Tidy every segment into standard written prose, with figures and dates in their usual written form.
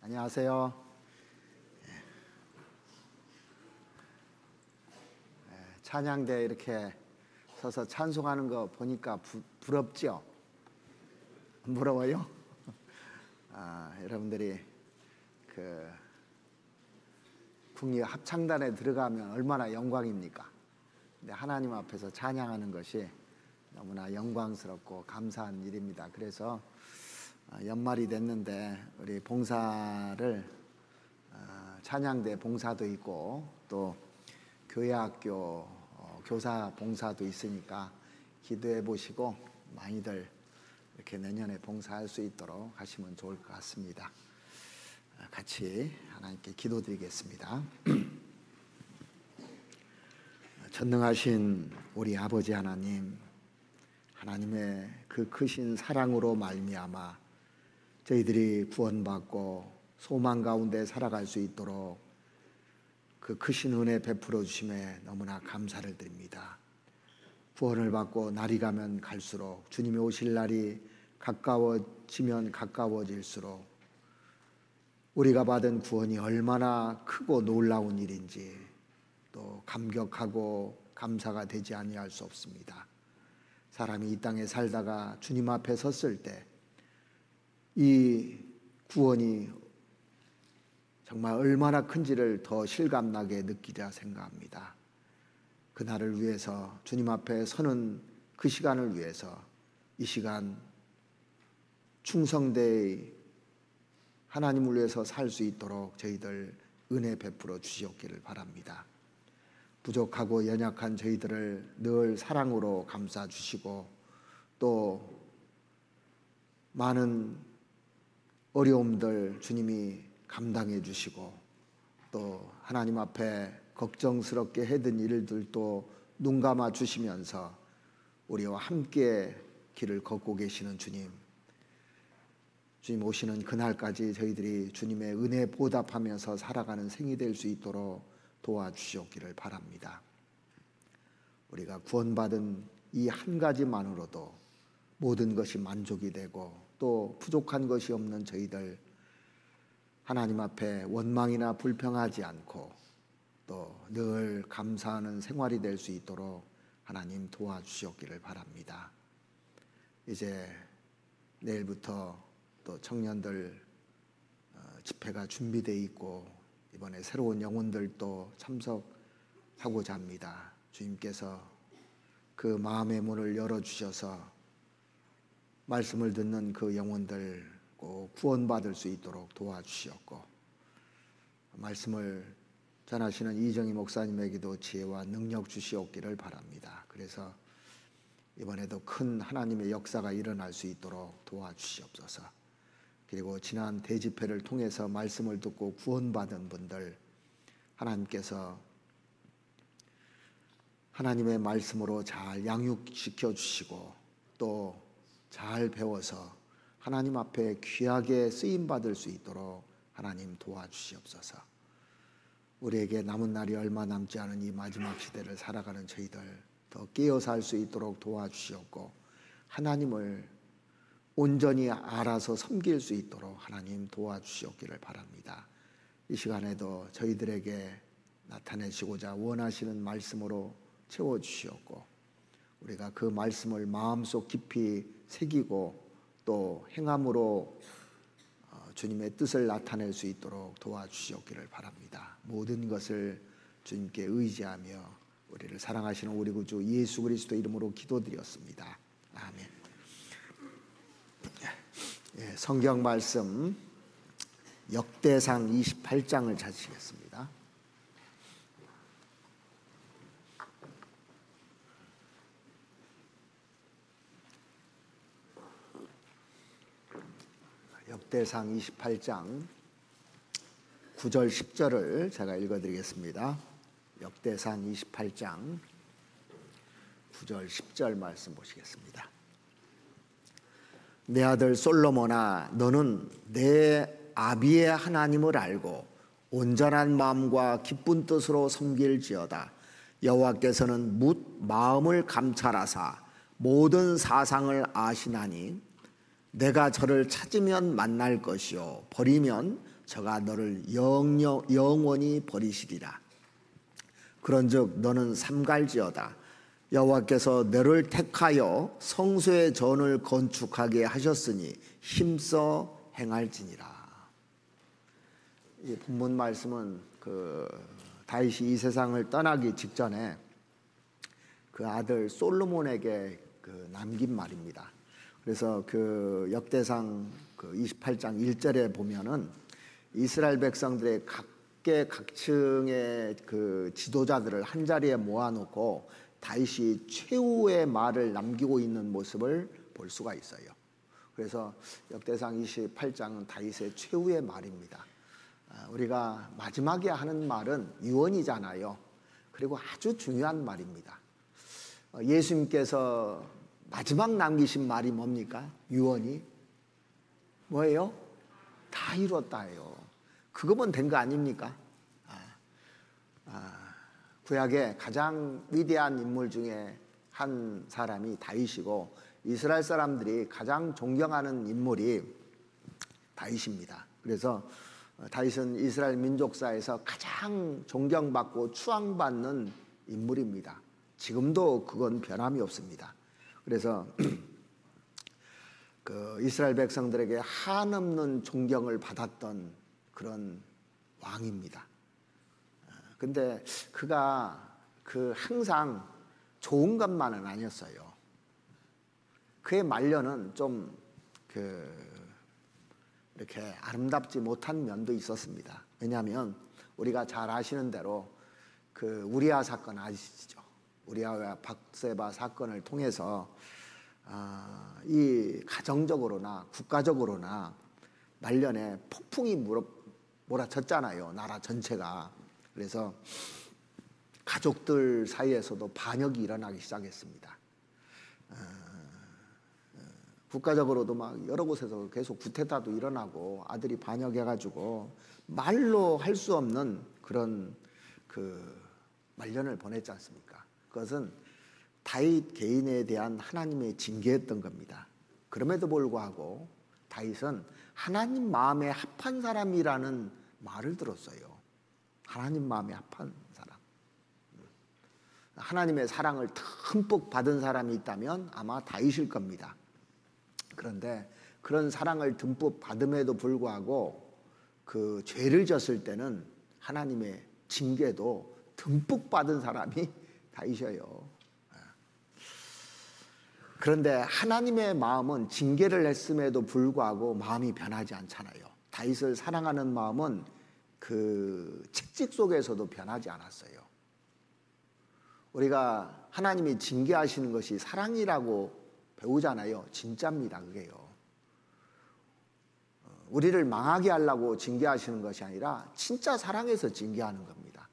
안녕하세요. 찬양대 이렇게 서서 찬송하는 거 보니까 부럽죠? 부러워요? 여러분들이 그 국립 합창단에 들어가면 얼마나 영광입니까? 근데 하나님 앞에서 찬양하는 것이 너무나 영광스럽고 감사한 일입니다. 그래서 연말이 됐는데 우리 봉사를 찬양대 봉사도 있고 또 교회학교 교사 봉사도 있으니까 기도해 보시고 많이들 이렇게 내년에 봉사할 수 있도록 하시면 좋을 것 같습니다. 같이 하나님께 기도드리겠습니다. 전능하신 우리 아버지 하나님, 하나님의 그 크신 사랑으로 말미암아 저희들이 구원받고 소망 가운데 살아갈 수 있도록 그 크신 은혜 베풀어 주심에 너무나 감사를 드립니다. 구원을 받고 날이 가면 갈수록 주님이 오실 날이 가까워지면 가까워질수록 우리가 받은 구원이 얼마나 크고 놀라운 일인지 또 감격하고 감사가 되지 아니할 수 없습니다. 사람이 이 땅에 살다가 주님 앞에 섰을 때 이 구원이 정말 얼마나 큰지를 더 실감나게 느끼리라 생각합니다. 그날을 위해서 주님 앞에 서는 그 시간을 위해서 이 시간 충성되이 하나님을 위해서 살 수 있도록 저희들 은혜 베풀어 주시옵기를 바랍니다. 부족하고 연약한 저희들을 늘 사랑으로 감싸 주시고 또 많은 어려움들 주님이 감당해 주시고 또 하나님 앞에 걱정스럽게 해둔 일들도 눈 감아 주시면서 우리와 함께 길을 걷고 계시는 주님 오시는 그날까지 저희들이 주님의 은혜에 보답하면서 살아가는 생이 될 수 있도록 도와주시옵기를 바랍니다. 우리가 구원받은 이 한 가지만으로도 모든 것이 만족이 되고 또 부족한 것이 없는 저희들 하나님 앞에 원망이나 불평하지 않고 또 늘 감사하는 생활이 될 수 있도록 하나님 도와주시옵기를 바랍니다. 이제 내일부터 또 청년들 집회가 준비되어 있고 이번에 새로운 영혼들도 참석하고자 합니다. 주님께서 그 마음의 문을 열어주셔서 말씀을 듣는 그 영혼들 꼭 구원받을 수 있도록 도와주시옵고 말씀을 전하시는 이정희 목사님에게도 지혜와 능력 주시옵기를 바랍니다. 그래서 이번에도 큰 하나님의 역사가 일어날 수 있도록 도와주시옵소서. 그리고 지난 대집회를 통해서 말씀을 듣고 구원받은 분들 하나님께서 하나님의 말씀으로 잘 양육시켜 주시고 또 잘 배워서 하나님 앞에 귀하게 쓰임받을 수 있도록 하나님 도와주시옵소서. 우리에게 남은 날이 얼마 남지 않은 이 마지막 시대를 살아가는 저희들 더 깨어 살 수 있도록 도와주시옵고 하나님을 온전히 알아서 섬길 수 있도록 하나님 도와주시옵기를 바랍니다. 이 시간에도 저희들에게 나타내시고자 원하시는 말씀으로 채워주시옵고 우리가 그 말씀을 마음속 깊이 새기고 또 행함으로 주님의 뜻을 나타낼 수 있도록 도와주시옵기를 바랍니다. 모든 것을 주님께 의지하며 우리를 사랑하시는 우리 구주 예수 그리스도 이름으로 기도드렸습니다. 아멘. 성경 말씀 역대상 28장을 찾으시겠습니다. 역대상 28장 9절 10절을 제가 읽어드리겠습니다. 역대상 28장 9절 10절 말씀 보시겠습니다. 내 아들 솔로몬아 너는 내 아비의 하나님을 알고 온전한 마음과 기쁜 뜻으로 섬길지어다. 여호와께서는 뭇 마음을 감찰하사 모든 사상을 아시나니 내가 저를 찾으면 만날 것이요 버리면 저가 너를 영원히 버리시리라. 그런즉 너는 삼갈지어다. 여호와께서 너를 택하여 성소의 전을 건축하게 하셨으니 힘써 행할지니라. 이 본문 말씀은 다윗이 이 세상을 떠나기 직전에 그 아들 솔로몬에게 남긴 말입니다. 그래서 역대상 28장 1절에 보면은 이스라엘 백성들의 각계각층의 지도자들을 한 자리에 모아놓고 다윗이 최후의 말을 남기고 있는 모습을 볼 수가 있어요. 그래서 역대상 28장은 다윗의 최후의 말입니다. 우리가 마지막에 하는 말은 유언이잖아요. 그리고 아주 중요한 말입니다. 예수님께서 마지막 남기신 말이 뭡니까? 유언이 뭐예요? 다 이뤘다예요. 그거면 된 거 아닙니까? 구약의 가장 위대한 인물 중에 한 사람이 다윗이고 이스라엘 사람들이 가장 존경하는 인물이 다윗입니다. 그래서 다윗은 이스라엘 민족사에서 가장 존경받고 추앙받는 인물입니다. 지금도 그건 변함이 없습니다. 그래서 이스라엘 백성들에게 한없는 존경을 받았던 그런 왕입니다. 근데 그가 항상 좋은 것만은 아니었어요. 그의 말년은 좀 이렇게 아름답지 못한 면도 있었습니다. 왜냐하면 우리가 잘 아시는 대로 우리아 사건 아시죠? 우리아와 박세바 사건을 통해서 이 가정적으로나 국가적으로나 말년에 폭풍이 몰아쳤잖아요. 나라 전체가. 그래서 가족들 사이에서도 반역이 일어나기 시작했습니다. 국가적으로도 막 여러 곳에서 계속 구테타도 일어나고 아들이 반역해가지고 말로 할 수 없는 그런 말년을 보냈지 않습니까? 그것은 다윗 개인에 대한 하나님의 징계였던 겁니다. 그럼에도 불구하고 다윗은 하나님 마음에 합한 사람이라는 말을 들었어요. 하나님 마음에 합한 사람. 하나님의 사랑을 듬뿍 받은 사람이 있다면 아마 다윗일 겁니다. 그런데 그런 사랑을 듬뿍 받음에도 불구하고 죄를 졌을 때는 하나님의 징계도 듬뿍 받은 사람이 다윗이에요. 그런데 하나님의 마음은 징계를 했음에도 불구하고 마음이 변하지 않잖아요. 다윗을 사랑하는 마음은 채찍 속에서도 변하지 않았어요. 우리가 하나님이 징계하시는 것이 사랑이라고 배우잖아요. 진짜입니다. 그게요. 우리를 망하게 하려고 징계하시는 것이 아니라 진짜 사랑해서 징계하는 겁니다.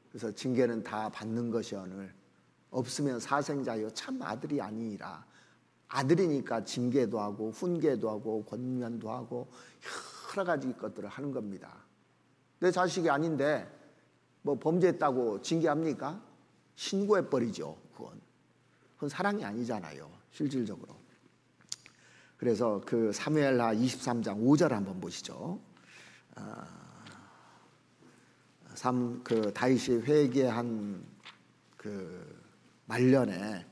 그래서 징계는 다 받는 것이오늘 없으면 사생자여 참 아들이 아니니라. 아들이니까 징계도 하고 훈계도 하고 권면도 하고 여러 가지 것들을 하는 겁니다. 내 자식이 아닌데 뭐 범죄했다고 징계합니까? 신고해버리죠. 그건 사랑이 아니잖아요. 실질적으로. 그래서 사무엘하 23장 5절 한번 보시죠. 다윗이 회개한 말년에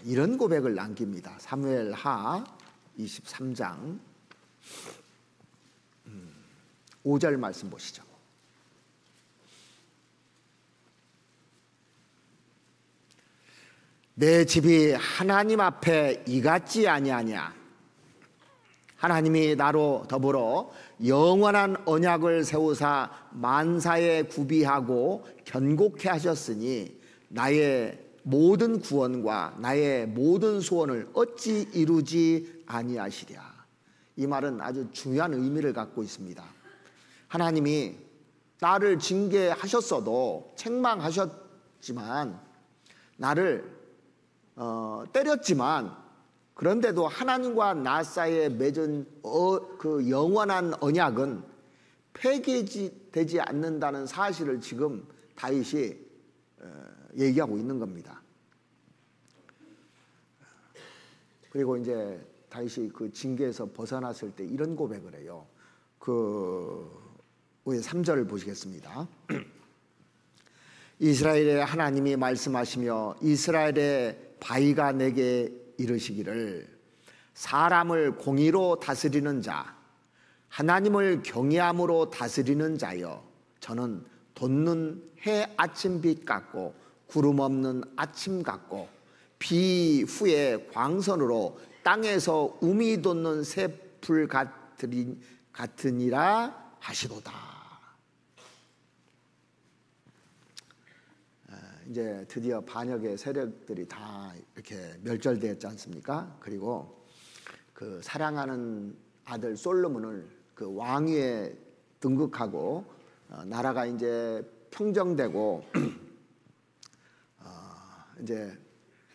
이런 고백을 남깁니다. 사무엘하 23장 5절 말씀 보시죠. 내 집이 하나님 앞에 이같지 아니하냐. 하나님이 나로 더불어 영원한 언약을 세우사 만사에 구비하고 견고케 하셨으니 나의 모든 구원과 나의 모든 소원을 어찌 이루지 아니하시랴. 이 말은 아주 중요한 의미를 갖고 있습니다. 하나님이 나를 징계하셨어도 책망하셨지만 나를 때렸지만 그런데도 하나님과 나 사이에 맺은 영원한 언약은 폐기되지 않는다는 사실을 지금 다윗이 얘기하고 있는 겁니다. 그리고 이제 다윗이 징계에서 벗어났을 때 이런 고백을 해요. 우리 3절을 보시겠습니다. 이스라엘의 하나님이 말씀하시며 이스라엘의 바위가 내게 이르시기를 사람을 공의로 다스리는 자 하나님을 경외함으로 다스리는 자여 저는 돋는 해 아침빛 같고 구름 없는 아침 같고 비 후에 광선으로 땅에서 우미 돋는 새풀 같으니라 하시도다. 이제 드디어 반역의 세력들이 다 이렇게 멸절되었지 않습니까? 그리고 그 사랑하는 아들 솔로몬을 그 왕위에 등극하고 나라가 이제 평정되고 이제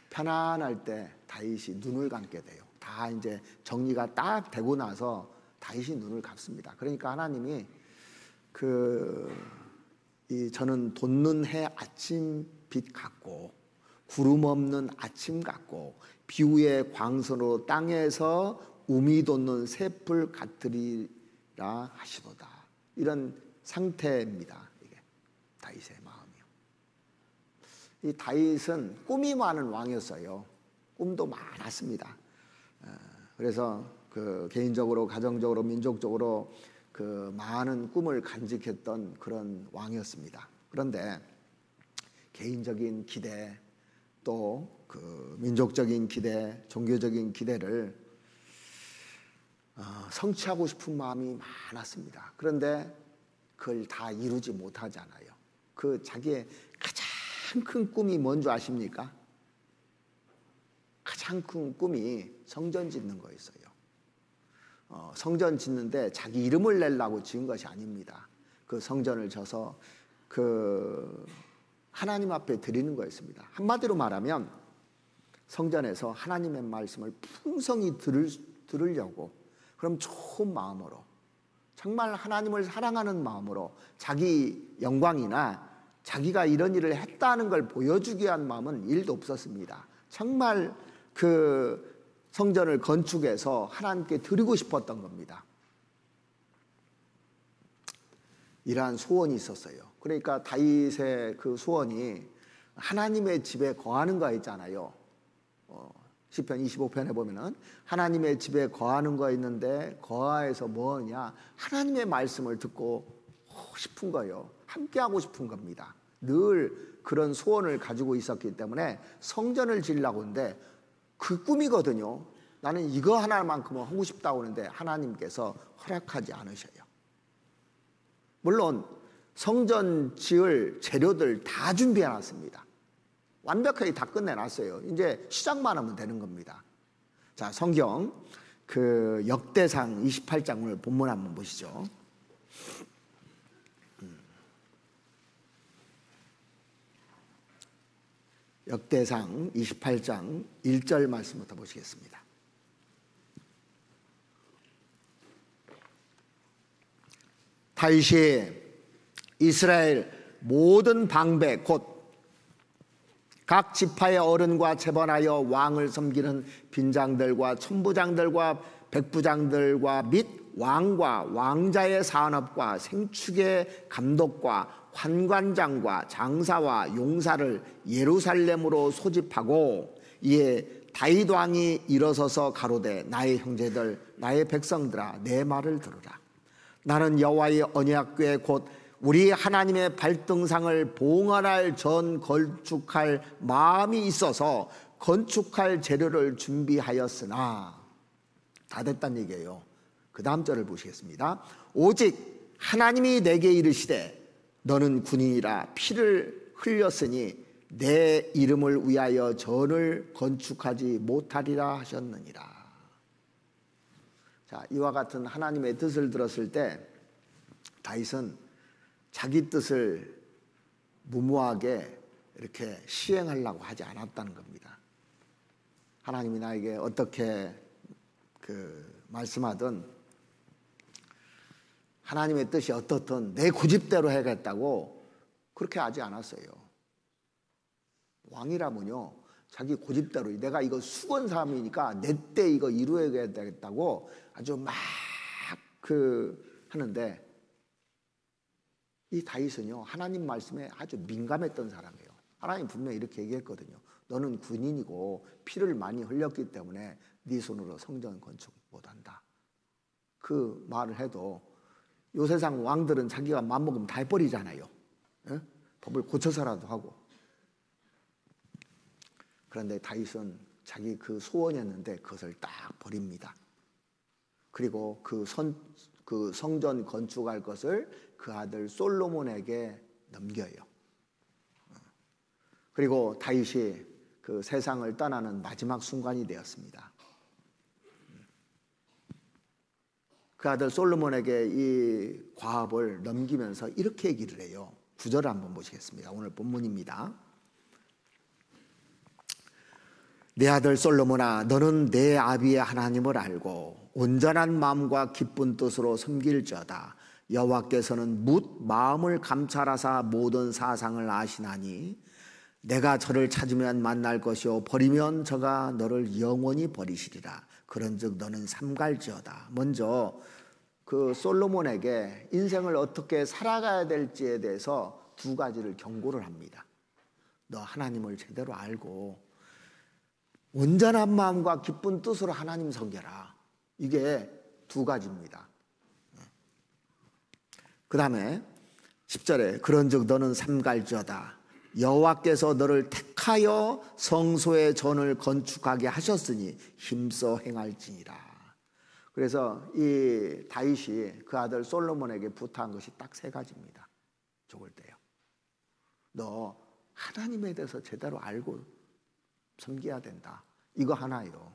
편안할 때 다윗이 눈을 감게 돼요. 다 이제 정리가 딱 되고 나서 다윗이 눈을 감습니다. 그러니까 하나님이 저는 돋는 해 아침빛 같고 구름 없는 아침 같고 비후의 광선으로 땅에서 우미 돋는 새풀 같으리라 하시도다. 이런 상태입니다. 이게 다윗의 마음이요. 이 다윗은 꿈이 많은 왕이었어요. 꿈도 많았습니다. 그래서 개인적으로, 가정적으로, 민족적으로 많은 꿈을 간직했던 그런 왕이었습니다. 그런데 개인적인 기대, 또 민족적인 기대, 종교적인 기대를 성취하고 싶은 마음이 많았습니다. 그런데 그걸 다 이루지 못하잖아요. 자기의 가장 큰 꿈이 뭔지 아십니까? 가장 큰 꿈이 성전 짓는 거였어요. 성전 짓는데 자기 이름을 내려고 지은 것이 아닙니다. 그 성전을 져서 하나님 앞에 드리는 거였습니다. 한마디로 말하면 성전에서 하나님의 말씀을 풍성히 들으려고, 그럼 좋은 마음으로, 정말 하나님을 사랑하는 마음으로, 자기 영광이나 자기가 이런 일을 했다는 걸 보여주기 위한 마음은 1도 없었습니다. 정말 성전을 건축해서 하나님께 드리고 싶었던 겁니다. 이러한 소원이 있었어요. 그러니까 다윗의 그 소원이 하나님의 집에 거하는 거 있잖아요. 시편 25편에 보면은 하나님의 집에 거하는 거 있는데 거하에서 뭐냐? 하나님의 말씀을 듣고 싶은 거예요. 함께하고 싶은 겁니다. 늘 그런 소원을 가지고 있었기 때문에 성전을 지으려고 하는데 그 꿈이거든요. 나는 이거 하나만큼은 하고 싶다고 하는데 하나님께서 허락하지 않으셔요. 물론 성전 지을 재료들 다 준비해놨습니다. 완벽하게 다 끝내놨어요. 이제 시작만 하면 되는 겁니다. 자, 성경 역대상 28장을 본문 한번 보시죠. 역대상 28장 1절 말씀부터 보시겠습니다. 다윗이 이스라엘 모든 방배 곧 각 지파의 어른과 채번하여 왕을 섬기는 빈장들과 천부장들과 백부장들과 및 왕과 왕자의 산업과 생축의 감독과 환관장과 장사와 용사를 예루살렘으로 소집하고 이에 다윗 왕이 일어서서 가로되 나의 형제들 나의 백성들아 내 말을 들으라. 나는 여호와의 언약궤 곧 우리 하나님의 발등상을 봉헌할 전 건축할 마음이 있어서 건축할 재료를 준비하였으나 다 됐단 얘기예요. 그 다음 절을 보시겠습니다. 오직 하나님이 내게 이르시되 너는 군인이라 피를 흘렸으니 내 이름을 위하여 전을 건축하지 못하리라 하셨느니라. 자, 이와 같은 하나님의 뜻을 들었을 때 다윗은 자기 뜻을 무모하게 이렇게 시행하려고 하지 않았다는 겁니다. 하나님이 나에게 어떻게 말씀하든 하나님의 뜻이 어떻든 내 고집대로 해야겠다고 그렇게 하지 않았어요. 왕이라면요 자기 고집대로 내가 이거 수건 삶이니까 내 때 이거 이루어야 되겠다고 아주 막 하는데 이 다윗은요 하나님 말씀에 아주 민감했던 사람이에요. 하나님 분명히 이렇게 얘기했거든요. 너는 군인이고 피를 많이 흘렸기 때문에 네 손으로 성전 건축 못한다. 그 말을 해도 요 세상 왕들은 자기가 맘먹으면 다 해버리잖아요. 예? 법을 고쳐서라도 하고. 그런데 다윗은 자기 그 소원이었는데 그것을 딱 버립니다. 그리고 그 성전 건축할 것을 그 아들 솔로몬에게 넘겨요. 그리고 다윗이 그 세상을 떠나는 마지막 순간이 되었습니다. 그 아들 솔로몬에게 이 과업을 넘기면서 이렇게 얘기를 해요. 9절을 한번 보시겠습니다. 오늘 본문입니다. 내 아들 솔로몬아, 너는 내 아비의 하나님을 알고 온전한 마음과 기쁜 뜻으로 섬길지어다. 여호와께서는 뭇 마음을 감찰하사 모든 사상을 아시나니 내가 저를 찾으면 만날 것이요 버리면 저가 너를 영원히 버리시리라. 그런즉 너는 삼갈지어다. 먼저 그 솔로몬에게 인생을 어떻게 살아가야 될지에 대해서 두 가지를 경고를 합니다. 너 하나님을 제대로 알고 온전한 마음과 기쁜 뜻으로 하나님 섬겨라. 이게 두 가지입니다. 그 다음에 10절에 그런즉 너는 삼갈지어다. 여호와께서 너를 택하여 성소의 전을 건축하게 하셨으니 힘써 행할지니라. 그래서 이 다윗이 그 아들 솔로몬에게 부탁한 것이 딱 세 가지입니다. 죽을 때요. 너 하나님에 대해서 제대로 알고 섬겨야 된다. 이거 하나예요.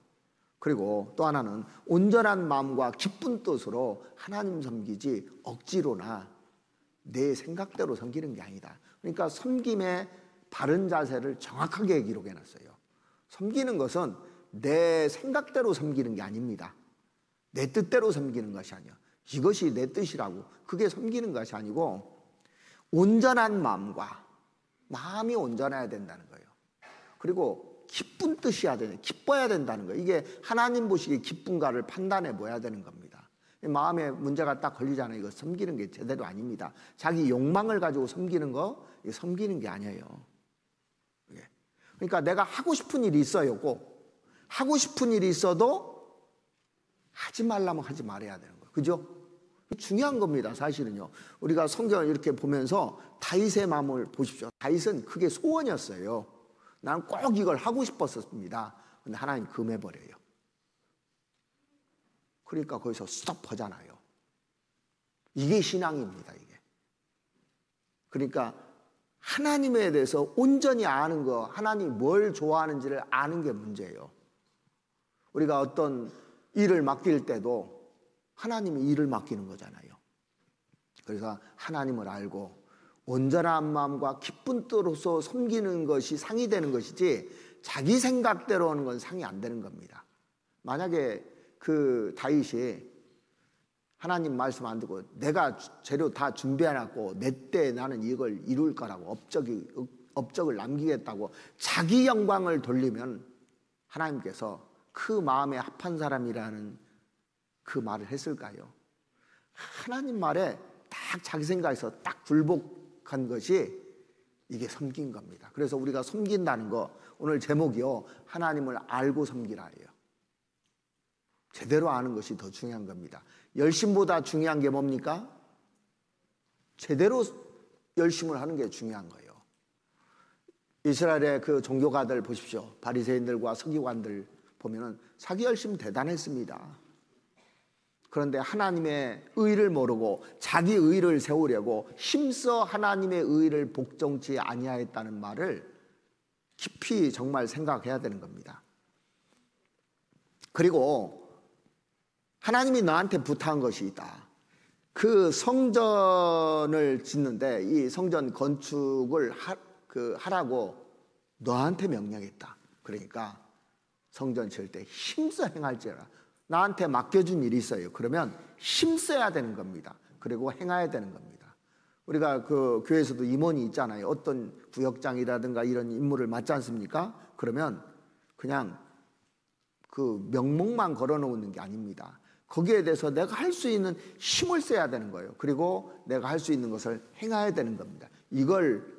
그리고 또 하나는 온전한 마음과 기쁜 뜻으로 하나님 섬기지 억지로나 내 생각대로 섬기는 게 아니다. 그러니까 섬김의 바른 자세를 정확하게 기록해놨어요. 섬기는 것은 내 생각대로 섬기는 게 아닙니다. 내 뜻대로 섬기는 것이 아니야. 이것이 내 뜻이라고. 그게 섬기는 것이 아니고 온전한 마음이 온전해야 된다는 거예요. 그리고 기쁜 뜻이어야 되는, 기뻐야 된다는 거예요. 이게 하나님 보시기에 기쁜가를 판단해 보아야 되는 겁니다. 마음에 문제가 딱 걸리잖아요. 이거 섬기는 게 제대로 아닙니다. 자기 욕망을 가지고 섬기는 거, 이게 섬기는 게 아니에요. 그러니까 내가 하고 싶은 일이 있어요. 꼭 하고 싶은 일이 있어도 하지 말라면 하지 말아야 되는 거예요. 그죠? 중요한 겁니다. 사실은요. 우리가 성경을 이렇게 보면서 다윗의 마음을 보십시오. 다윗은 그게 소원이었어요. 나는 꼭 이걸 하고 싶었습니다. 근데 하나님 금해버려요. 그러니까 거기서 스톱하잖아요. 이게 신앙입니다. 이게. 그러니까 하나님에 대해서 온전히 아는 거, 하나님이 뭘 좋아하는지를 아는 게 문제예요. 우리가 어떤 일을 맡길 때도 하나님이 일을 맡기는 거잖아요. 그래서 하나님을 알고 온전한 마음과 기쁜 뜻으로 섬기는 것이 상이 되는 것이지 자기 생각대로 하는 건 상이 안 되는 겁니다. 만약에 그 다윗이 하나님 말씀 안 듣고 내가 재료 다 준비해놨고 내 때 나는 이걸 이룰 거라고 업적을 남기겠다고 자기 영광을 돌리면 하나님께서 그 마음에 합한 사람이라는 그 말을 했을까요? 하나님 말에 딱 자기 생각에서 딱 굴복한 것이 이게 섬긴 겁니다. 그래서 우리가 섬긴다는 거 오늘 제목이요. 하나님을 알고 섬기라예요. 제대로 아는 것이 더 중요한 겁니다. 열심보다 중요한 게 뭡니까? 제대로 열심을 하는 게 중요한 거예요. 이스라엘의 그 종교가들 보십시오. 바리새인들과 서기관들 보면은 자기 열심 대단했습니다. 그런데 하나님의 의를 모르고 자기 의를 세우려고 힘써 하나님의 의를 복종치 아니하였다는 말을 깊이 정말 생각해야 되는 겁니다. 그리고 하나님이 너한테 부탁한 것이 있다. 그 성전을 짓는데 이 성전 건축을 하라고 너한테 명령했다. 그러니까 성전 지을 때 힘써 행할지어라. 나한테 맡겨준 일이 있어요. 그러면 힘써야 되는 겁니다. 그리고 행해야 되는 겁니다. 우리가 그 교회에서도 임원이 있잖아요. 어떤 구역장이라든가 이런 임무를 맡지 않습니까? 그러면 그냥 그 명목만 걸어놓는 게 아닙니다. 거기에 대해서 내가 할 수 있는 힘을 써야 되는 거예요. 그리고 내가 할 수 있는 것을 행해야 되는 겁니다. 이걸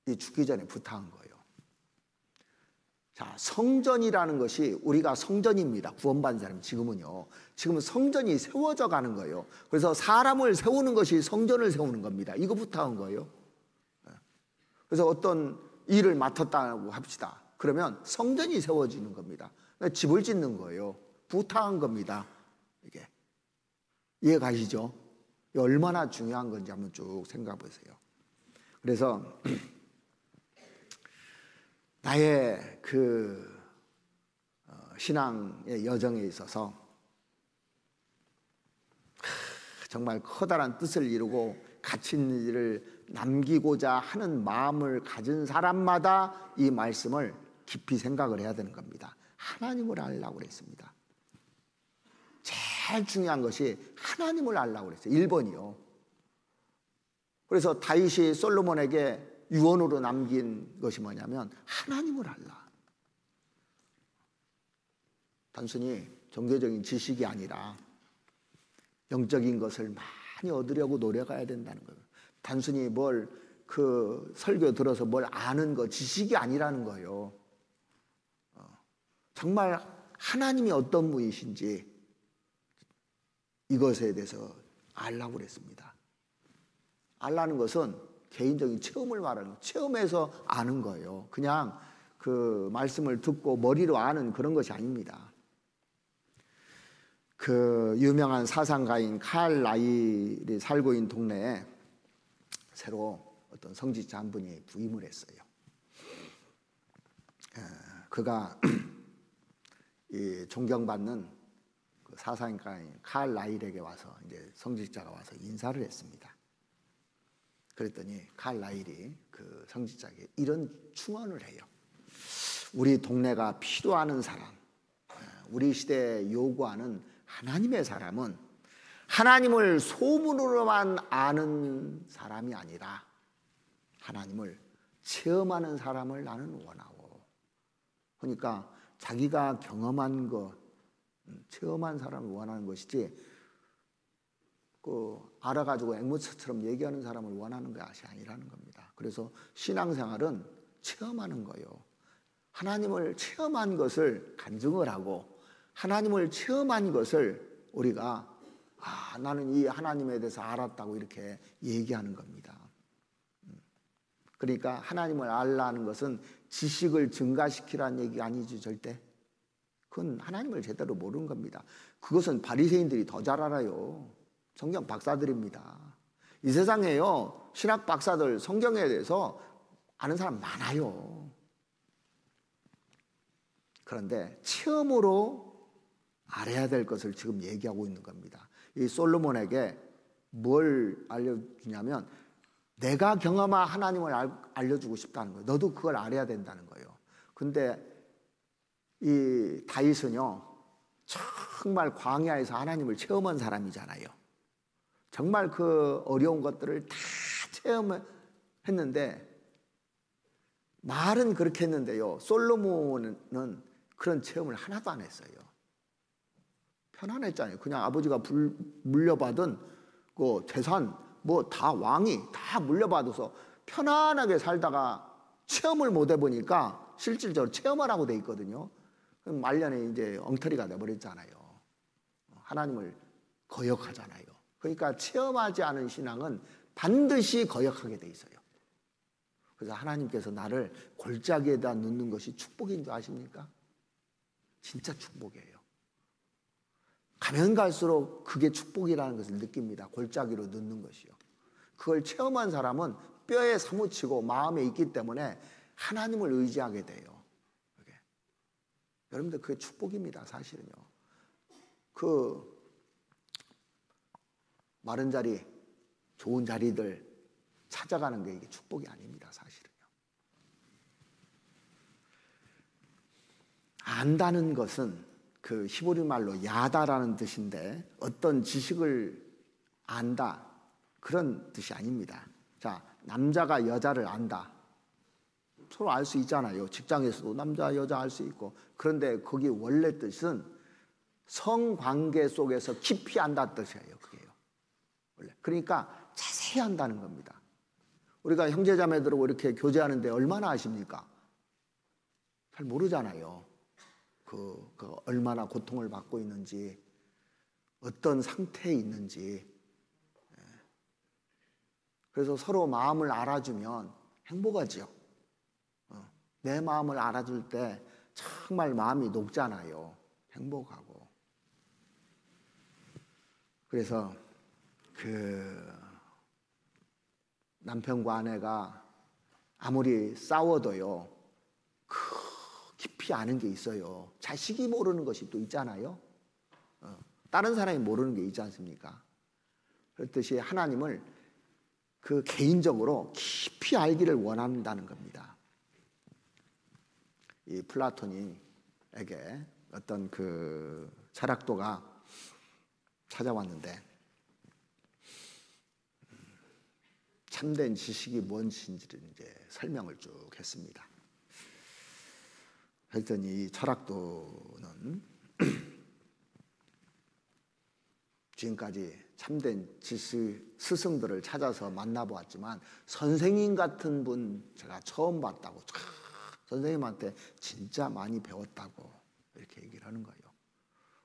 이 죽기 전에 부탁한 거예요. 자, 성전이라는 것이 우리가 성전입니다. 구원받은 사람 지금은요. 지금은 성전이 세워져 가는 거예요. 그래서 사람을 세우는 것이 성전을 세우는 겁니다. 이거 부탁한 거예요. 그래서 어떤 일을 맡았다고 합시다. 그러면 성전이 세워지는 겁니다. 집을 짓는 거예요. 부탁한 겁니다. 이게 이해 가시죠? 얼마나 중요한 건지 한번 쭉 생각해 보세요. 그래서 나의 신앙의 여정에 있어서 정말 커다란 뜻을 이루고 갇힌 일을 남기고자 하는 마음을 가진 사람마다 이 말씀을 깊이 생각을 해야 되는 겁니다. 하나님을 알라고 그랬습니다. 제일 중요한 것이 하나님을 알라고 그랬어요. 1번이요. 그래서 다윗이 솔로몬에게 유언으로 남긴 것이 뭐냐면 하나님을 알라. 단순히 종교적인 지식이 아니라 영적인 것을 많이 얻으려고 노력해야 된다는 거예요. 단순히 설교 들어서 뭘 아는 거, 지식이 아니라는 거예요. 정말 하나님이 어떤 분이신지 이것에 대해서 알라고 그랬습니다. 알라는 것은 개인적인 체험을 말하는 거예요. 체험해서 아는 거예요. 그냥 그 말씀을 듣고 머리로 아는 그런 것이 아닙니다. 그 유명한 사상가인 칼 라일이 살고 있는 동네에 새로 어떤 성직자 한 분이 부임을 했어요. 그가 이 존경받는 그 사상가인 칼 라일에게 와서 이제 성직자가 와서 인사를 했습니다. 그랬더니 칼 라일이 그 성직자에게 이런 충언을 해요. 우리 동네가 필요하는 사람, 우리 시대에 요구하는 하나님의 사람은 하나님을 소문으로만 아는 사람이 아니라 하나님을 체험하는 사람을 나는 원하고. 그러니까 자기가 경험한 것, 체험한 사람을 원하는 것이지 알아가지고 앵무새처럼 얘기하는 사람을 원하는 것이 아니라는 겁니다. 그래서 신앙생활은 체험하는 거예요. 하나님을 체험한 것을 간증을 하고 하나님을 체험한 것을 우리가 나는 이 하나님에 대해서 알았다고 이렇게 얘기하는 겁니다. 그러니까 하나님을 알라는 것은 지식을 증가시키라는 얘기가 아니지 절대. 그건 하나님을 제대로 모르는 겁니다. 그것은 바리새인들이 더 잘 알아요. 성경 박사들입니다. 이 세상에요, 신학 박사들 성경에 대해서 아는 사람 많아요. 그런데 체험으로 알아야 될 것을 지금 얘기하고 있는 겁니다. 이 솔로몬에게 뭘 알려주냐면 내가 경험한 하나님을 알려주고 싶다는 거예요. 너도 그걸 알아야 된다는 거예요. 근데 이 다윗은요, 정말 광야에서 하나님을 체험한 사람이잖아요. 정말 그 어려운 것들을 다 체험했는데 말은 그렇게 했는데요, 솔로몬은 그런 체험을 하나도 안 했어요. 편안했잖아요. 그냥 아버지가 물려받은 그 재산 다 왕이 다 물려받아서 편안하게 살다가 체험을 못 해보니까 실질적으로 체험하라고 돼 있거든요. 그럼 말년에 이제 엉터리가 돼버렸잖아요. 하나님을 거역하잖아요. 그러니까 체험하지 않은 신앙은 반드시 거역하게 돼 있어요. 그래서 하나님께서 나를 골짜기에다 넣는 것이 축복인 줄 아십니까? 진짜 축복이에요. 가면 갈수록 그게 축복이라는 것을 느낍니다. 골짜기로 넣는 것이요. 그걸 체험한 사람은 뼈에 사무치고 마음에 있기 때문에 하나님을 의지하게 돼요. 그게. 여러분들 그게 축복입니다. 사실은요. 그 마른 자리, 좋은 자리들 찾아가는 게 이게 축복이 아닙니다. 사실은요. 안다는 것은 그 히브리 말로 야다라는 뜻인데 어떤 지식을 안다 그런 뜻이 아닙니다. 자, 남자가 여자를 안다. 서로 알 수 있잖아요. 직장에서도 남자, 여자 알 수 있고. 그런데 거기 원래 뜻은 성관계 속에서 깊이 안다는 뜻이에요. 그게요. 원래. 그러니까 자세히 한다는 겁니다. 우리가 형제자매들하고 이렇게 교제하는데 얼마나 아십니까? 잘 모르잖아요. 그 얼마나 고통을 받고 있는지, 어떤 상태에 있는지. 그래서 서로 마음을 알아주면 행복하지요. 내 마음을 알아줄 때 정말 마음이 녹잖아요. 행복하고. 그래서 그 남편과 아내가 아무리 싸워도요, 깊이 아는 게 있어요. 자식이 모르는 것이 또 있잖아요. 다른 사람이 모르는 게 있지 않습니까? 그렇듯이 하나님을 그 개인적으로 깊이 알기를 원한다는 겁니다. 이 플라톤에게 어떤 그 철학도가 찾아왔는데 참된 지식이 뭔지를 이제 설명을 쭉 했습니다. 그랬더니 이 철학도는 지금까지 참된 지식 스승들을 찾아서 만나보았지만 선생님 같은 분 제가 처음 봤다고, 선생님한테 진짜 많이 배웠다고 이렇게 얘기를 하는 거예요.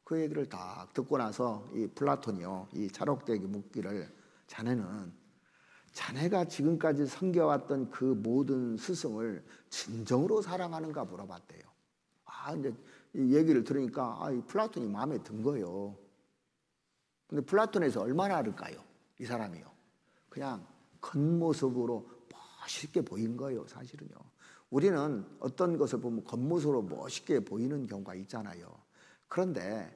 그 얘기를 딱 듣고 나서 이 플라톤이요, 이 철학도에게 묻기를, 자네가 지금까지 섬겨왔던 그 모든 스승을 진정으로 사랑하는가 물어봤대요. 이제 이 얘기를 들으니까 이 플라톤이 마음에 든 거예요. 근데 플라톤에서 얼마나 알을까요? 이 사람이요. 그냥 겉모습으로 멋있게 보인 거예요, 사실은요. 우리는 어떤 것을 보면 겉모습으로 멋있게 보이는 경우가 있잖아요. 그런데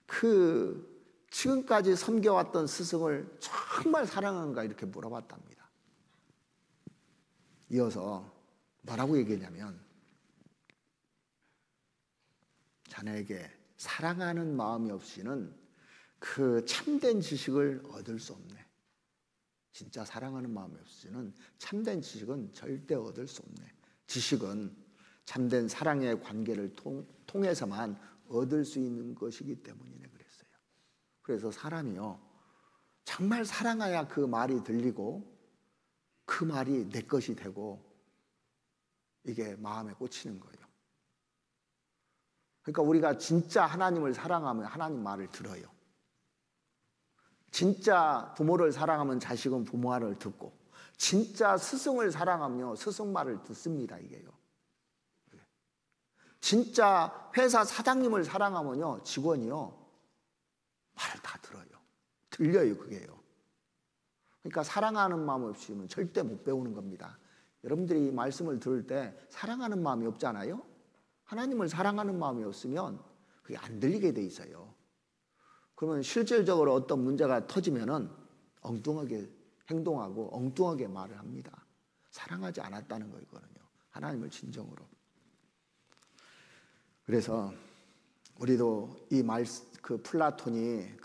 그 지금까지 섬겨왔던 스승을 정말 사랑하는가 이렇게 물어봤답니다. 이어서 뭐라고 얘기했냐면, 자네에게 사랑하는 마음이 없이는 그 참된 지식을 얻을 수 없네. 진짜 사랑하는 마음이 없이는 참된 지식은 절대 얻을 수 없네. 지식은 참된 사랑의 관계를 통해서만 얻을 수 있는 것이기 때문이네 그랬어요. 그래서 사람이요, 정말 사랑해야 그 말이 들리고 그 말이 내 것이 되고 이게 마음에 꽂히는 거예요. 그러니까 우리가 진짜 하나님을 사랑하면 하나님 말을 들어요. 진짜 부모를 사랑하면 자식은 부모 말을 듣고, 진짜 스승을 사랑하면 스승 말을 듣습니다. 이게요. 진짜 회사 사장님을 사랑하면요, 직원이요, 말을 다 들어요. 들려요, 그게요. 그러니까 사랑하는 마음 없이는 절대 못 배우는 겁니다. 여러분들이 이 말씀을 들을 때 사랑하는 마음이 없잖아요. 하나님을 사랑하는 마음이 없으면 그게 안 들리게 돼 있어요. 그러면 실질적으로 어떤 문제가 터지면은 엉뚱하게 행동하고 엉뚱하게 말을 합니다. 사랑하지 않았다는 거거든요. 하나님을 진정으로. 그래서 우리도 이 그 플라톤이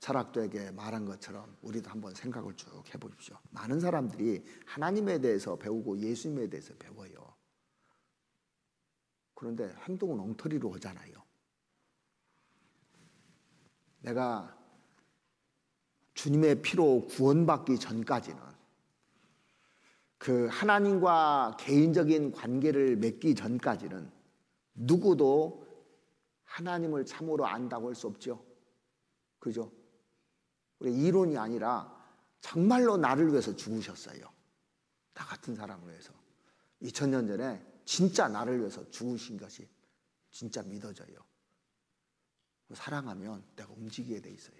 철학도에게 말한 것처럼 우리도 한번 생각을 쭉 해보십시오. 많은 사람들이 하나님에 대해서 배우고 예수님에 대해서 배워요. 그런데 행동은 엉터리로 하잖아요. 내가 주님의 피로 구원받기 전까지는, 그 하나님과 개인적인 관계를 맺기 전까지는 누구도 하나님을 참으로 안다고 할 수 없죠. 그죠? 우리 이론이 아니라 정말로 나를 위해서 죽으셨어요. 나 같은 사람을 위해서. 2000년 전에 진짜 나를 위해서 죽으신 것이 진짜 믿어져요. 사랑하면 내가 움직이게 돼 있어요.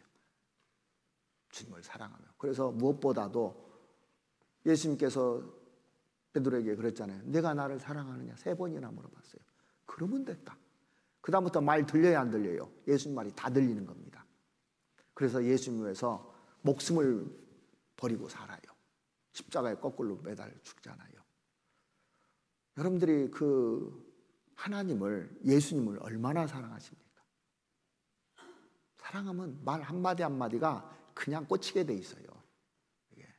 주님을 사랑하면. 그래서 무엇보다도 예수님께서 베드로에게 그랬잖아요. 내가 나를 사랑하느냐 3번이나 물어봤어요. 그러면 됐다. 그 다음부터 말 들려야 안 들려요? 예수님 말이 다 들리는 겁니다. 그래서 예수님 위해서 목숨을 버리고 살아요. 십자가에 거꾸로 매달 죽잖아요. 여러분들이 그 하나님을, 예수님을 얼마나 사랑하십니까? 사랑하면 말 한마디 한마디가 그냥 꽂히게 돼 있어요. 이게.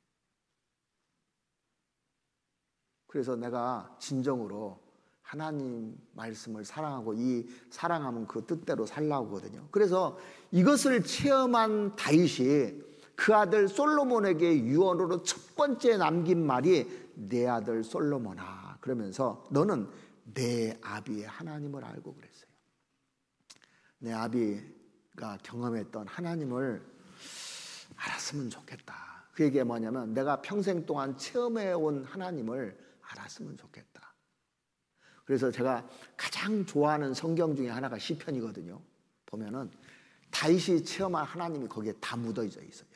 그래서 내가 진정으로 하나님 말씀을 사랑하고 이 사랑하면 그 뜻대로 살라고 하거든요. 그래서 이것을 체험한 다윗이 그 아들 솔로몬에게 유언으로 첫 번째 남긴 말이 내 아들 솔로몬아, 그러면서 너는 내 아비의 하나님을 알고 그랬어요. 내 아비가 경험했던 하나님을 알았으면 좋겠다. 그 얘기가 뭐냐면 내가 평생 동안 체험해온 하나님을 알았으면 좋겠다. 그래서 제가 가장 좋아하는 성경 중에 하나가 시편이거든요. 보면은 다윗이 체험한 하나님이 거기에 다 묻어져 있어요.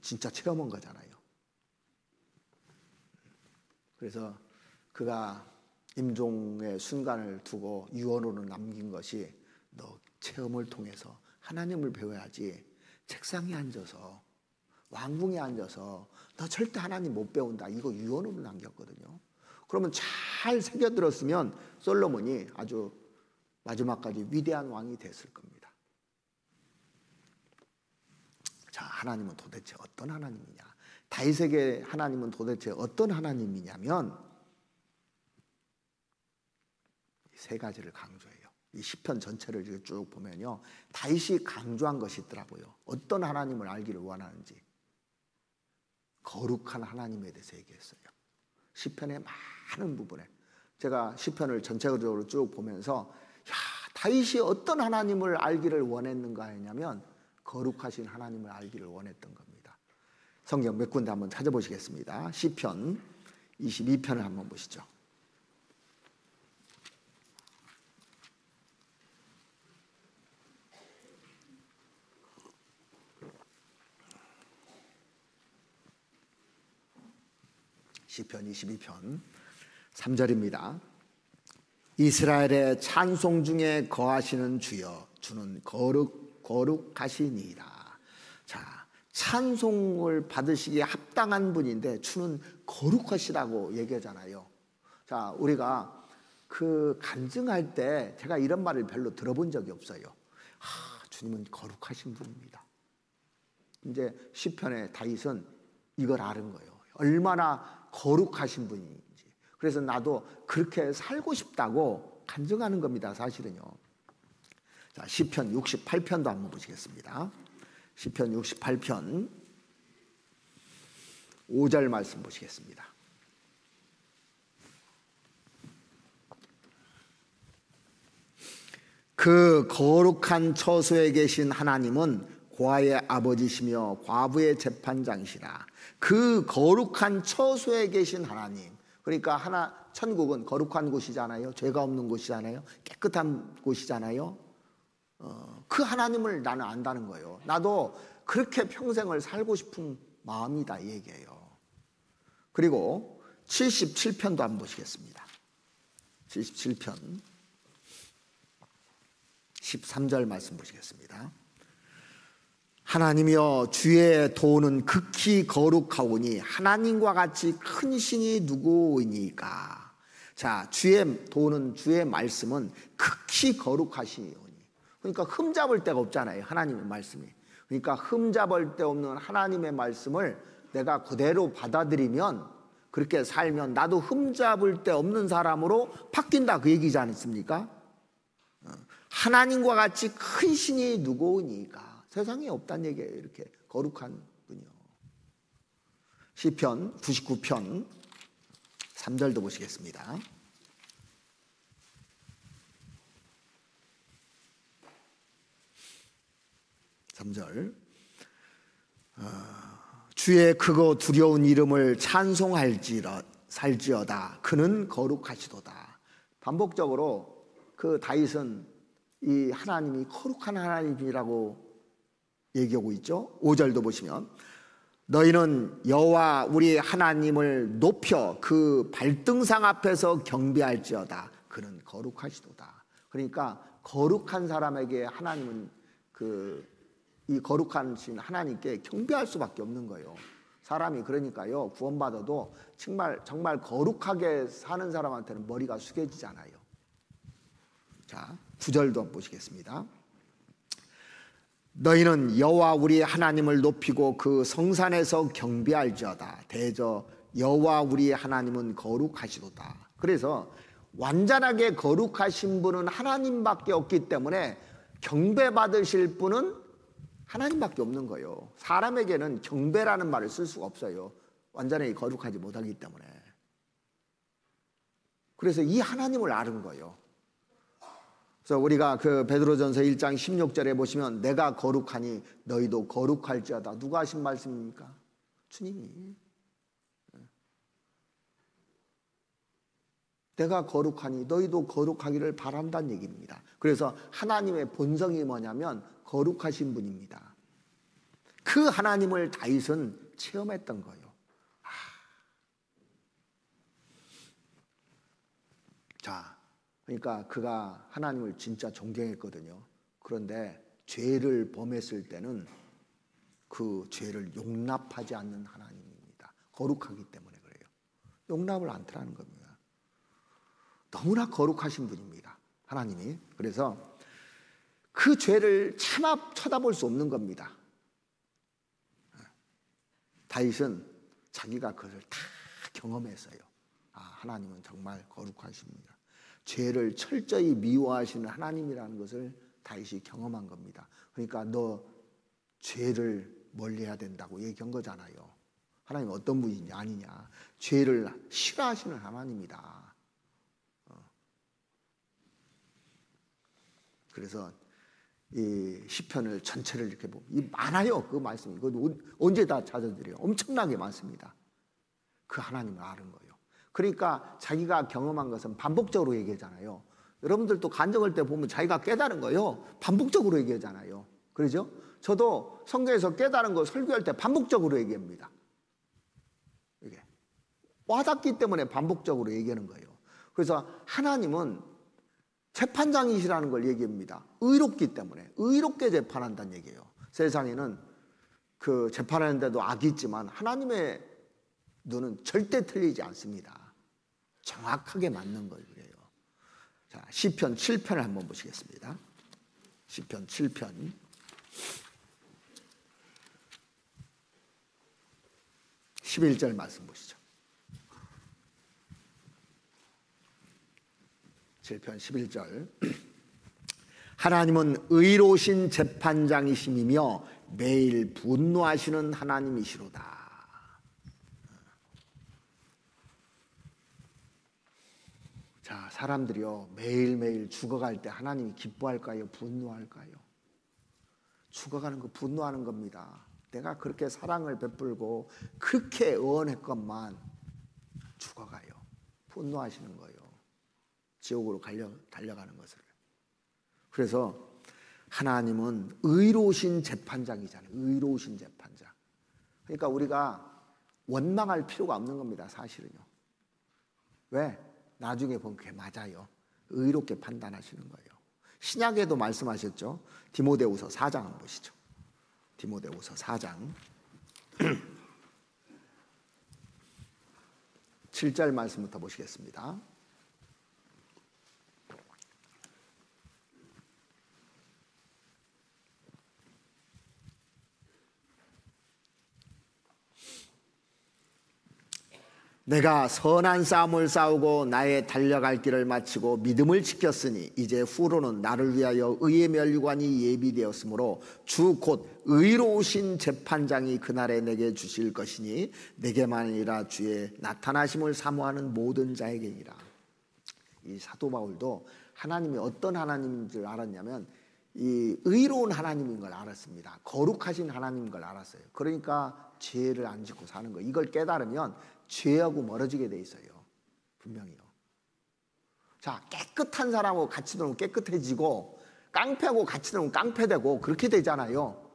진짜 체험한 거잖아요. 그래서 그가 임종의 순간을 두고 유언으로 남긴 것이 너 체험을 통해서 하나님을 배워야지 책상에 앉아서 왕궁에 앉아서 너 절대 하나님 못 배운다, 이거 유언으로 남겼거든요. 그러면 잘 새겨들었으면 솔로몬이 아주 마지막까지 위대한 왕이 됐을 겁니다. 자, 하나님은 도대체 어떤 하나님이냐? 다윗에게 하나님은 도대체 어떤 하나님이냐면 세 가지를 강조해요. 이 시편 전체를 쭉 보면요, 다윗이 강조한 것이 있더라고요. 어떤 하나님을 알기를 원하는지. 거룩한 하나님에 대해서 얘기했어요. 시편의 많은 부분에. 제가 시편을 전체적으로 쭉 보면서 다윗이 어떤 하나님을 알기를 원했는가 했냐면 거룩하신 하나님을 알기를 원했던 겁니다. 성경 몇 군데 한번 찾아보시겠습니다. 시편 22편을 한번 보시죠. 시편 22편 3절입니다. 이스라엘의 찬송 중에 거하시는 주여, 주는 거룩하시니이다. 자, 찬송을 받으시기에 합당한 분인데 주는 거룩하시다고 얘기하잖아요. 자, 우리가 그 간증할 때 제가 이런 말을 별로 들어본 적이 없어요. 주님은 거룩하신 분입니다. 이제 시편의 다윗은 이걸 아는 거예요. 얼마나 거룩하신 분인지. 그래서 나도 그렇게 살고 싶다고 간증하는 겁니다, 사실은요. 자, 시편 68편도 한번 보시겠습니다. 시편 68편 5절 말씀 보시겠습니다. 그 거룩한 처소에 계신 하나님은 고아의 아버지시며 과부의 재판장이시라. 그 거룩한 처소에 계신 하나님. 그러니까 천국은 거룩한 곳이잖아요. 죄가 없는 곳이잖아요. 깨끗한 곳이잖아요. 그 하나님을 나는 안다는 거예요. 나도 그렇게 평생을 살고 싶은 마음이다, 이 얘기예요. 그리고 77편도 한번 보시겠습니다. 77편 13절 말씀 보시겠습니다. 하나님이여, 주의 도는 극히 거룩하오니 하나님과 같이 큰 신이 누구이니까. 자, 주의 도는, 주의 말씀은 극히 거룩하시오니. 그러니까 흠잡을 데가 없잖아요, 하나님의 말씀이. 그러니까 흠잡을 데 없는 하나님의 말씀을 내가 그대로 받아들이면, 그렇게 살면 나도 흠잡을 데 없는 사람으로 바뀐다, 그 얘기지 않습니까? 하나님과 같이 큰 신이 누구니까. 세상에 없다는 얘기예요. 이렇게 거룩한 분이요. 시편 99편 3절도 보시겠습니다. 주의 크고 두려운 이름을 찬송할지어다. 그는 거룩하시도다. 반복적으로 그 다윗은 이 하나님이 거룩한 하나님이라고 얘기하고 있죠. 5절도 보시면 너희는 여호와 우리 하나님을 높여 그 발등상 앞에서 경배할지어다. 그는 거룩하시도다. 그러니까 거룩한 사람에게 하나님은 이 거룩하신 하나님께 경배할 수밖에 없는 거예요. 사람이 그러니까요, 구원받아도 정말 거룩하게 사는 사람한테는 머리가 숙여지잖아요. 자, 9절도 보시겠습니다. 너희는 여호와 우리 하나님을 높이고 그 성산에서 경배할지어다. 대저 여호와 우리 하나님은 거룩하시도다. 그래서 완전하게 거룩하신 분은 하나님밖에 없기 때문에 경배받으실 분은 하나님밖에 없는 거예요. 사람에게는 경배라는 말을 쓸 수가 없어요. 완전히 거룩하지 못하기 때문에. 그래서 이 하나님을 아는 거예요. 그래서 우리가 그 베드로전서 1장 16절에 보시면 내가 거룩하니 너희도 거룩할지어다. 누가 하신 말씀입니까? 주님이. 내가 거룩하니 너희도 거룩하기를 바란다는 얘기입니다. 그래서 하나님의 본성이 뭐냐면 거룩하신 분입니다. 그 하나님을 다윗은 체험했던 거예요. 자, 그러니까 그가 하나님을 진짜 존경했거든요. 그런데 죄를 범했을 때는 그 죄를 용납하지 않는 하나님입니다. 거룩하기 때문에 그래요. 용납을 않더라는 겁니다. 너무나 거룩하신 분입니다. 하나님이. 그래서 그 죄를 차마 쳐다볼 수 없는 겁니다. 다윗은 자기가 그것을 다 경험했어요. 아, 하나님은 정말 거룩하십니다. 죄를 철저히 미워하시는 하나님이라는 것을 다윗이 경험한 겁니다. 그러니까 너 죄를 멀리해야 된다고 얘기한 거잖아요. 하나님 어떤 분이냐 아니냐. 죄를 싫어하시는 하나님이다. 그래서 이 시편을 전체를 이렇게 보면 이 많아요. 그 말씀이. 이거 언제 다 찾아드려요. 엄청나게 많습니다. 그 하나님을 아는 거예요. 그러니까 자기가 경험한 것은 반복적으로 얘기하잖아요. 여러분들도 간증할 때 보면 자기가 깨달은 거요. 반복적으로 얘기하잖아요. 그러죠? 저도 성경에서 깨달은 거 설교할 때 반복적으로 얘기합니다. 이게 와닿기 때문에 반복적으로 얘기하는 거예요. 그래서 하나님은 재판장이시라는 걸 얘기합니다. 의롭기 때문에 의롭게 재판한다는 얘기예요. 세상에는 그 재판하는데도 악이 있지만 하나님의 눈은 절대 틀리지 않습니다. 정확하게 맞는 거예요. 자, 시편 7편을 한번 보시겠습니다. 시편 7편 11절 말씀 보시죠. 7편 11절 하나님은 의로우신 재판장이심이며 매일 분노하시는 하나님이시로다. 자, 사람들이요 매일매일 죽어갈 때 하나님이 기뻐할까요? 분노할까요? 죽어가는 거 분노하는 겁니다. 내가 그렇게 사랑을 베풀고 그렇게 의원했건만 죽어가요. 분노하시는 거예요. 지옥으로 달려가는 것을. 그래서 하나님은 의로우신 재판장이잖아요. 의로우신 재판장. 그러니까 우리가 원망할 필요가 없는 겁니다. 사실은요. 왜? 나중에 보면 그게 맞아요. 의롭게 판단하시는 거예요. 신약에도 말씀하셨죠. 디모데후서 4장 한번 보시죠. 디모데후서 4장 7절 말씀부터 보시겠습니다. 내가 선한 싸움을 싸우고 나의 달려갈 길을 마치고 믿음을 지켰으니 이제 후로는 나를 위하여 의의 면류관이 예비되었으므로 주 곧 의로우신 재판장이 그날에 내게 주실 것이니 내게만 아니라 주의 나타나심을 사모하는 모든 자에게니라. 이 사도 바울도 하나님이 어떤 하나님인 줄 알았냐면 이 의로운 하나님인 걸 알았습니다. 거룩하신 하나님인 걸 알았어요. 그러니까 죄를 안 짓고 사는 거예요. 이걸 깨달으면 죄하고 멀어지게 돼 있어요. 분명히요. 자, 깨끗한 사람하고 같이 놀면 깨끗해지고 깡패하고 같이 놀면 깡패되고 그렇게 되잖아요.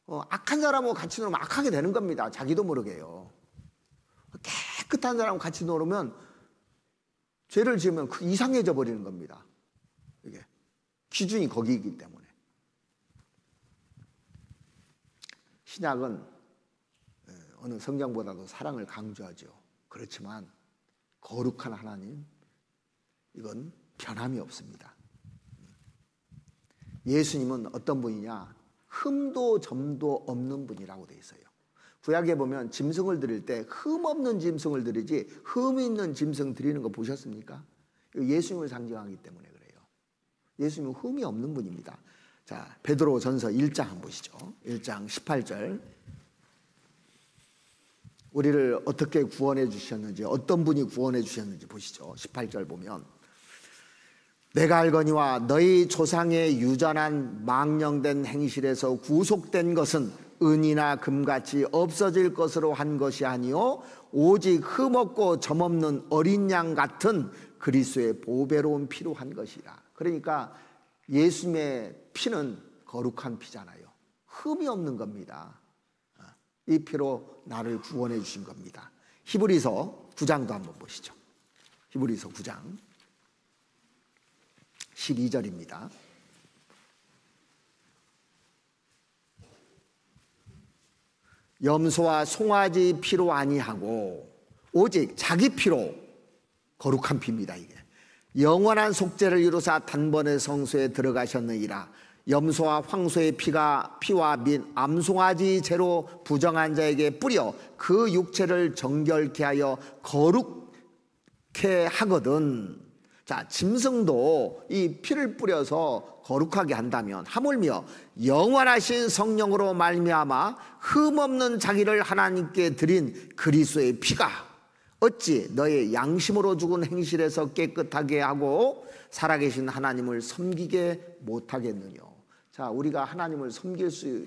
악한 사람하고 같이 놀면 악하게 되는 겁니다. 자기도 모르게요. 깨끗한 사람하고 같이 놀면 죄를 지으면 이상해져 버리는 겁니다. 이게 기준이 거기이기 때문에. 신약은 어느 성경보다도 사랑을 강조하죠. 그렇지만 거룩한 하나님, 이건 변함이 없습니다. 예수님은 어떤 분이냐? 흠도 점도 없는 분이라고 돼 있어요. 구약에 보면 짐승을 드릴 때 흠 없는 짐승을 드리지 흠 있는 짐승 드리는 거 보셨습니까? 예수님을 상징하기 때문에 그래요. 예수님은 흠이 없는 분입니다. 자, 베드로전서 1장 한번 보시죠. 1장 18절. 우리를 어떻게 구원해 주셨는지, 어떤 분이 구원해 주셨는지 보시죠. 18절 보면 내가 알거니와 너희 조상의 유전한 망령된 행실에서 구속된 것은 은이나 금같이 없어질 것으로 한 것이 아니요 오직 흠없고 점없는 어린 양 같은 그리스도의 보배로운 피로 한 것이라. 그러니까 예수님의 피는 거룩한 피잖아요. 흠이 없는 겁니다. 이 피로 나를 구원해 주신 겁니다. 히브리서 9장도 한번 보시죠. 히브리서 9장 12절입니다. 염소와 송아지 피로 아니하고 오직 자기 피로 거룩한 피입니다. 이게 영원한 속죄를 이루사 단번에 성소에 들어가셨느니라. 염소와 황소의 피와 및 암송아지 죄로 부정한 자에게 뿌려 그 육체를 정결케 하여 거룩케 하거든. 자, 짐승도 이 피를 뿌려서 거룩하게 한다면 하물며 영원하신 성령으로 말미암아 흠없는 자기를 하나님께 드린 그리스도의 피가 어찌 너의 양심으로 죽은 행실에서 깨끗하게 하고 살아계신 하나님을 섬기게 못하겠느냐. 자, 우리가 하나님을 섬길 수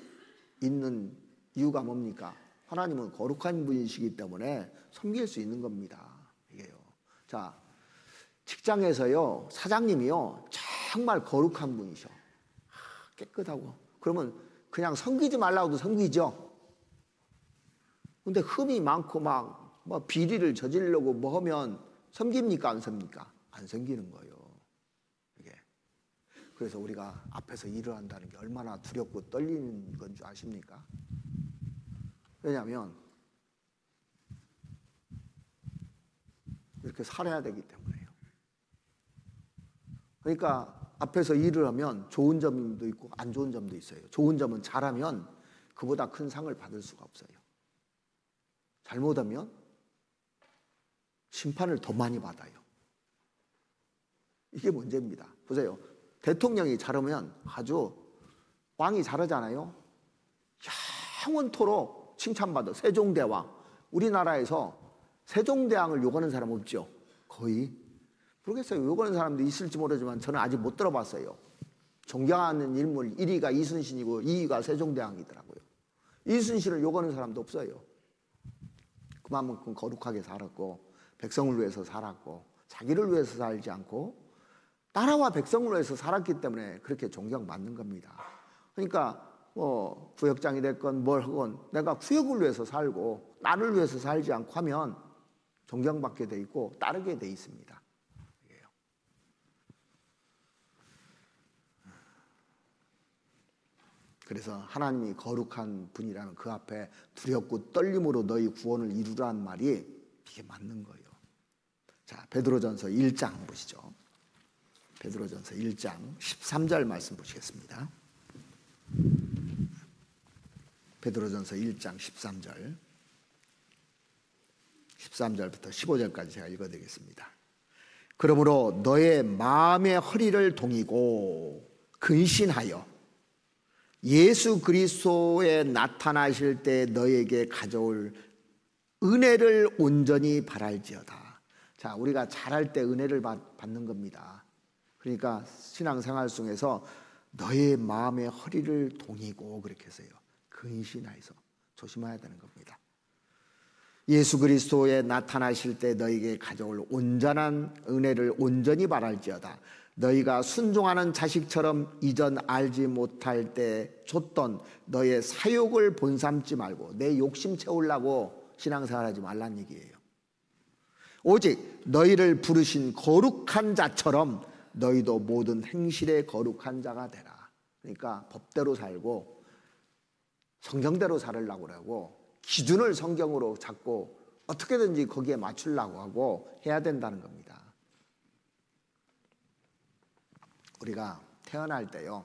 있는 이유가 뭡니까? 하나님은 거룩한 분이시기 때문에 섬길 수 있는 겁니다. 이게요. 자, 직장에서요, 사장님이요, 정말 거룩한 분이셔. 깨끗하고. 그러면 그냥 섬기지 말라고도 섬기죠. 근데 흠이 많고 막 뭐 비리를 저지르려고 뭐 하면 섬깁니까? 안 섬깁니까? 안 섬기는 거예요. 이게. 그래서 우리가 앞에서 일을 한다는 게 얼마나 두렵고 떨리는 건 줄 아십니까? 왜냐하면 이렇게 살아야 되기 때문에요. 그러니까 앞에서 일을 하면 좋은 점도 있고 안 좋은 점도 있어요. 좋은 점은 잘하면 그보다 큰 상을 받을 수가 없어요. 잘못하면 심판을 더 많이 받아요. 이게 문제입니다. 보세요. 대통령이 잘하면 아주 왕이 잘하잖아요. 영원토록 칭찬받아. 세종대왕. 우리나라에서 세종대왕을 욕하는 사람 없죠? 거의. 모르겠어요. 욕하는 사람도 있을지 모르지만 저는 아직 못 들어봤어요. 존경하는 인물 1위가 이순신이고 2위가 세종대왕이더라고요. 이순신을 욕하는 사람도 없어요. 그만큼 거룩하게 살았고 백성을 위해서 살았고 자기를 위해서 살지 않고 나라와 백성을 위해서 살았기 때문에 그렇게 존경받는 겁니다. 그러니까 뭐 구역장이 됐건 뭘 하건 내가 구역을 위해서 살고 나를 위해서 살지 않고 하면 존경받게 돼 있고 따르게 돼 있습니다. 그래서 하나님이 거룩한 분이라면 그 앞에 두렵고 떨림으로 너희 구원을 이루라는 말이 이게 맞는 거예요. 자, 베드로전서 1장 보시죠. 베드로전서 1장 13절 말씀 보시겠습니다. 베드로전서 1장 13절부터 15절까지 제가 읽어드리겠습니다. 그러므로 너의 마음의 허리를 동이고 근신하여 예수 그리스도에 나타나실 때 너에게 가져올 은혜를 온전히 바랄지어다. 자, 우리가 잘할 때 은혜를 받는 겁니다. 그러니까 신앙생활 속에서 너의 마음의 허리를 동이고 그렇게 해서요. 근신하여서 조심해야 되는 겁니다. 예수 그리스도에 나타나실 때 너에게 가져올 온전한 은혜를 온전히 바랄지어다. 너희가 순종하는 자식처럼 이전 알지 못할 때 줬던 너의 사욕을 본삼지 말고 내 욕심 채우려고 신앙생활하지 말란 얘기예요. 오직 너희를 부르신 거룩한 자처럼 너희도 모든 행실에 거룩한 자가 되라. 그러니까 법대로 살고 성경대로 살으려고 하고 기준을 성경으로 잡고 어떻게든지 거기에 맞추려고 하고 해야 된다는 겁니다. 우리가 태어날 때요,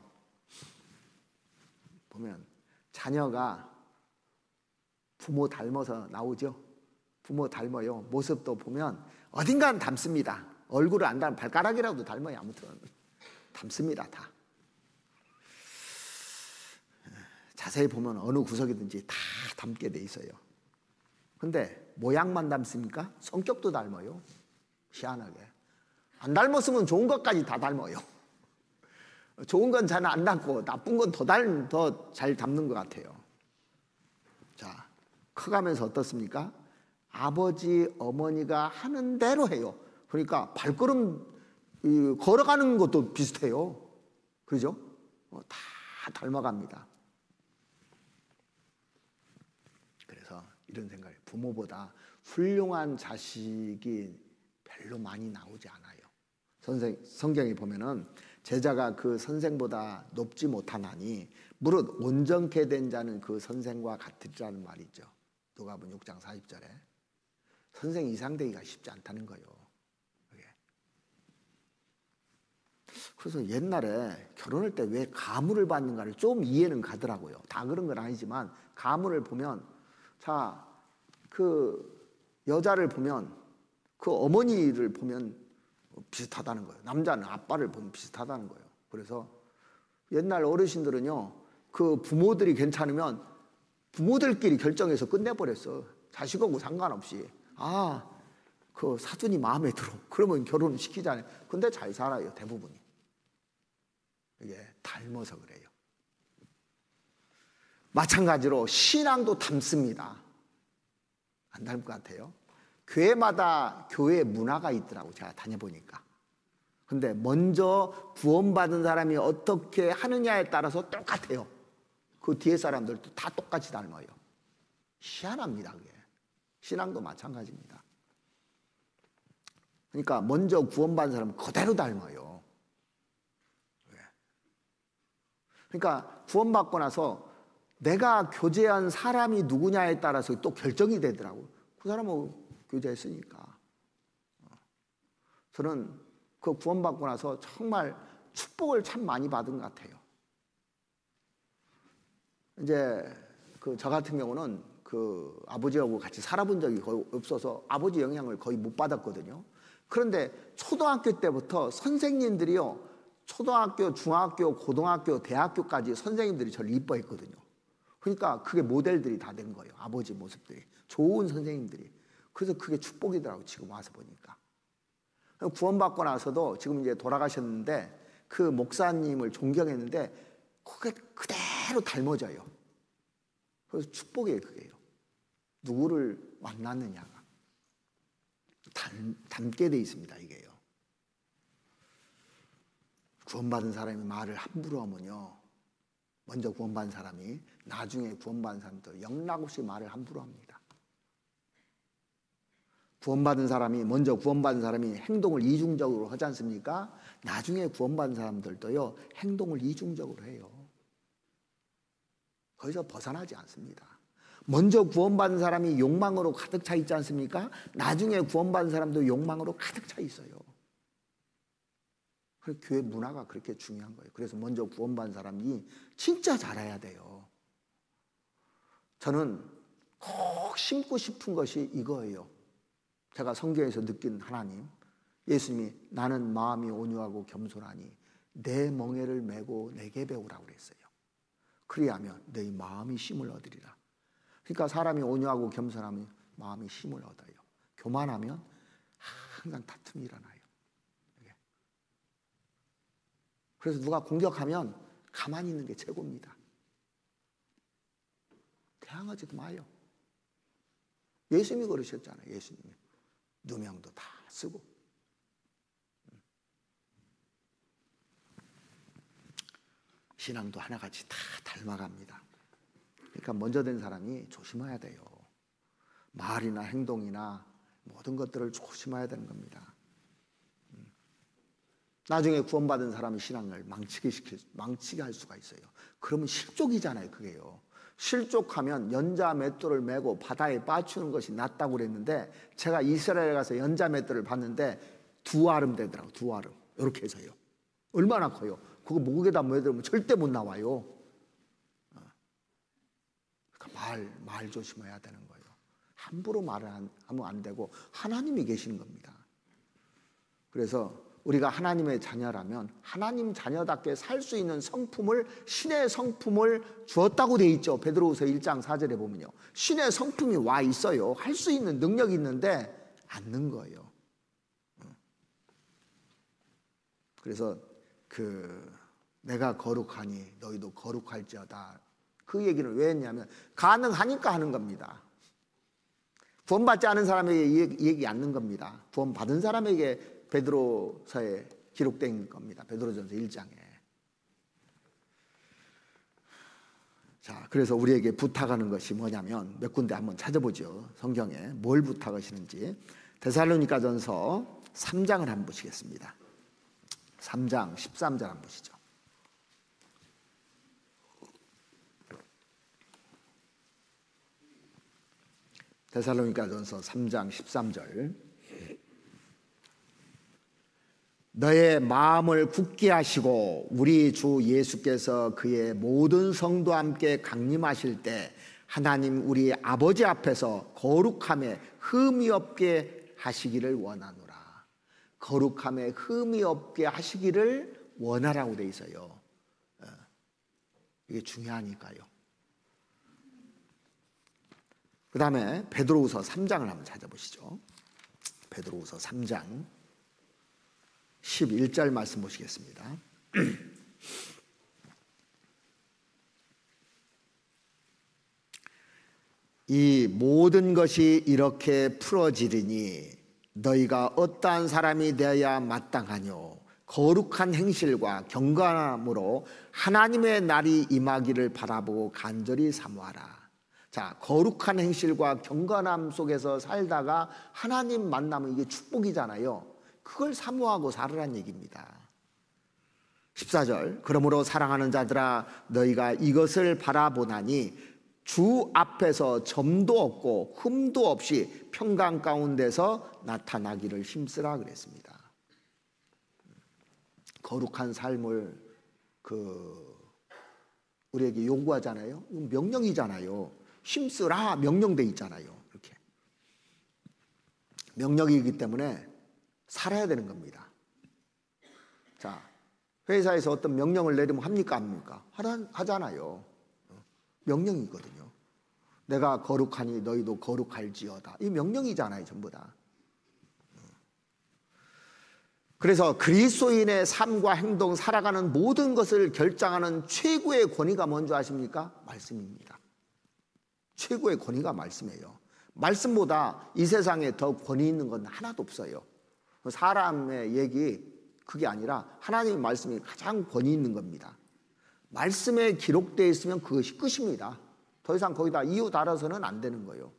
보면 자녀가 부모 닮아서 나오죠. 부모 닮아요. 모습도 보면 어딘가는 닮습니다. 얼굴을 안 닮아 발가락이라도 닮아요. 아무튼 닮습니다. 다. 자세히 보면 어느 구석이든지 다 닮게 돼 있어요. 근데 모양만 닮습니까? 성격도 닮아요. 희한하게. 안 닮았으면 좋은 것까지 다 닮아요. 좋은 건 잘 안 닮고 나쁜 건 더 잘 닮는 것 같아요. 자, 커가면서 어떻습니까? 아버지, 어머니가 하는 대로 해요. 그러니까 발걸음 걸어가는 것도 비슷해요. 그죠? 다 닮아갑니다. 그래서 이런 생각이에요. 부모보다 훌륭한 자식이 별로 많이 나오지 않아요. 성경에 보면은 제자가 그 선생보다 높지 못하나니 무릇 온전케 된 자는 그 선생과 같으리라는 말이 있죠. 누가복음 6장 40절에. 선생 이상 되기가 쉽지 않다는 거예요. 그래서 옛날에 결혼할 때 왜 가문을 받는가를 좀 이해는 가더라고요. 다 그런 건 아니지만 가문을 보면 자, 그 여자를 보면 그 어머니를 보면 비슷하다는 거예요. 남자는 아빠를 보면 비슷하다는 거예요. 그래서 옛날 어르신들은요, 그 부모들이 괜찮으면 부모들끼리 결정해서 끝내버렸어. 자식하고 상관없이. 아, 그 사돈이 마음에 들어. 그러면 결혼을 시키잖아요. 근데 잘 살아요, 대부분이. 이게 닮아서 그래요. 마찬가지로 신앙도 닮습니다. 안 닮을 것 같아요. 교회마다 교회 문화가 있더라고, 제가 다녀보니까. 근데 먼저 구원받은 사람이 어떻게 하느냐에 따라서 똑같아요. 그 뒤에 사람들도 다 똑같이 닮아요. 희한합니다, 그게. 신앙도 마찬가지입니다. 그러니까 먼저 구원받은 사람은 그대로 닮아요. 그러니까 구원받고 나서 내가 교제한 사람이 누구냐에 따라서 또 결정이 되더라고. 그 사람은 교제했으니까. 저는 그 구원받고 나서 정말 축복을 참 많이 받은 것 같아요. 이제 저 같은 경우는 그 아버지하고 같이 살아본 적이 거의 없어서 아버지 영향을 거의 못 받았거든요. 그런데 초등학교 때부터 선생님들이요, 초등학교, 중학교, 고등학교, 대학교까지 선생님들이 저를 이뻐했거든요. 그러니까 그게 모델들이 다 된 거예요. 아버지 모습들이. 좋은 선생님들이. 그래서 그게 축복이더라고요. 지금 와서 보니까. 구원받고 나서도 지금 이제 돌아가셨는데 그 목사님을 존경했는데 그게 그대로 닮아져요. 그래서 축복이에요, 그게요. 누구를 만났느냐가. 닮게 돼 있습니다, 이게요. 구원받은 사람이 말을 함부로 하면요, 먼저 구원받은 사람이 나중에 구원받은 사람도 영락없이 말을 함부로 합니다. 구원받은 사람이 먼저 구원받은 사람이 행동을 이중적으로 하지 않습니까? 나중에 구원받은 사람들도요, 행동을 이중적으로 해요. 거기서 벗어나지 않습니다. 먼저 구원받은 사람이 욕망으로 가득 차 있지 않습니까? 나중에 구원받은 사람도 욕망으로 가득 차 있어요. 그래서 교회 문화가 그렇게 중요한 거예요. 그래서 먼저 구원받은 사람이 진짜 잘해야 돼요. 저는 꼭 심고 싶은 것이 이거예요. 제가 성경에서 느낀 하나님, 예수님이 나는 마음이 온유하고 겸손하니 내 멍에를 메고 내게 배우라고 그랬어요. 그리하면 너희 마음이 힘을 얻으리라. 그러니까 사람이 온유하고 겸손하면 마음이 힘을 얻어요. 교만하면 항상 다툼이 일어나요. 그래서 누가 공격하면 가만히 있는 게 최고입니다. 대항하지도 마요. 예수님이 그러셨잖아요. 예수님이. 누명도 다 쓰고. 신앙도 하나같이 다 닮아갑니다. 그러니까 먼저 된 사람이 조심해야 돼요. 말이나 행동이나 모든 것들을 조심해야 되는 겁니다. 나중에 구원받은 사람의 신앙을 망치게 할 수가 있어요. 그러면 실족이잖아요, 그게요. 실족하면 연자 맷돌을 메고 바다에 빠추는 것이 낫다고 그랬는데, 제가 이스라엘에 가서 연자 맷돌을 봤는데 2아름 되더라고요. 2아름. 이렇게 해서요. 얼마나 커요. 그거 목에다 매들면 절대 못 나와요. 말 조심해야 되는 거예요. 함부로 말을 하면 안 되고 하나님이 계시는 겁니다. 그래서 우리가 하나님의 자녀라면 하나님 자녀답게 살 수 있는 성품을, 신의 성품을 주었다고 돼 있죠. 베드로후서 1장 4절에 보면요. 신의 성품이 와 있어요. 할 수 있는 능력이 있는데 않는 거예요. 그래서 내가 거룩하니 너희도 거룩할지어다. 그 얘기를 왜 했냐면 가능하니까 하는 겁니다. 구원받지 않은 사람에게 얘기 않는 겁니다. 구원받은 사람에게 베드로서에 기록된 겁니다. 베드로전서 1장에. 자, 그래서 우리에게 부탁하는 것이 뭐냐면 몇 군데 한번 찾아보죠. 성경에 뭘 부탁하시는지. 데살로니가전서 3장을 한번 보시겠습니다. 3장 13절 한번 보시죠. 데살로니가전서 3장 13절. 너의 마음을 굳게 하시고 우리 주 예수께서 그의 모든 성도와 함께 강림하실 때 하나님 우리 아버지 앞에서 거룩함에 흠이 없게 하시기를 원하노라. 거룩함에 흠이 없게 하시기를 원하라고 돼 있어요. 이게 중요하니까요. 그 다음에 베드로후서 3장을 한번 찾아보시죠. 베드로후서 3장 11절 말씀 보시겠습니다. 이 모든 것이 이렇게 풀어지리니 너희가 어떠한 사람이 되어야 마땅하뇨. 거룩한 행실과 경건함으로 하나님의 날이 임하기를 바라보고 간절히 사모하라. 자, 거룩한 행실과 경건함 속에서 살다가 하나님 만나면 이게 축복이잖아요. 그걸 사모하고 살으란 얘기입니다. 14절. 그러므로 사랑하는 자들아 너희가 이것을 바라보나니 주 앞에서 점도 없고 흠도 없이 평강 가운데서 나타나기를 힘쓰라 그랬습니다. 거룩한 삶을 우리에게 요구하잖아요. 명령이잖아요. 힘쓰라 명령돼 있잖아요. 이렇게 명령이기 때문에 살아야 되는 겁니다. 자, 회사에서 어떤 명령을 내리면 합니까? 안 합니까? 하잖아요. 명령이거든요. 내가 거룩하니 너희도 거룩할지어다. 이 명령이잖아요, 전부 다. 그래서 그리스도인의 삶과 행동, 살아가는 모든 것을 결정하는 최고의 권위가 뭔지 아십니까? 말씀입니다. 최고의 권위가 말씀이에요. 말씀보다 이 세상에 더 권위 있는 건 하나도 없어요. 사람의 얘기 그게 아니라 하나님의 말씀이 가장 권위 있는 겁니다. 말씀에 기록되어 있으면 그것이 끝입니다. 더 이상 거기다 이유 달아서는 안 되는 거예요.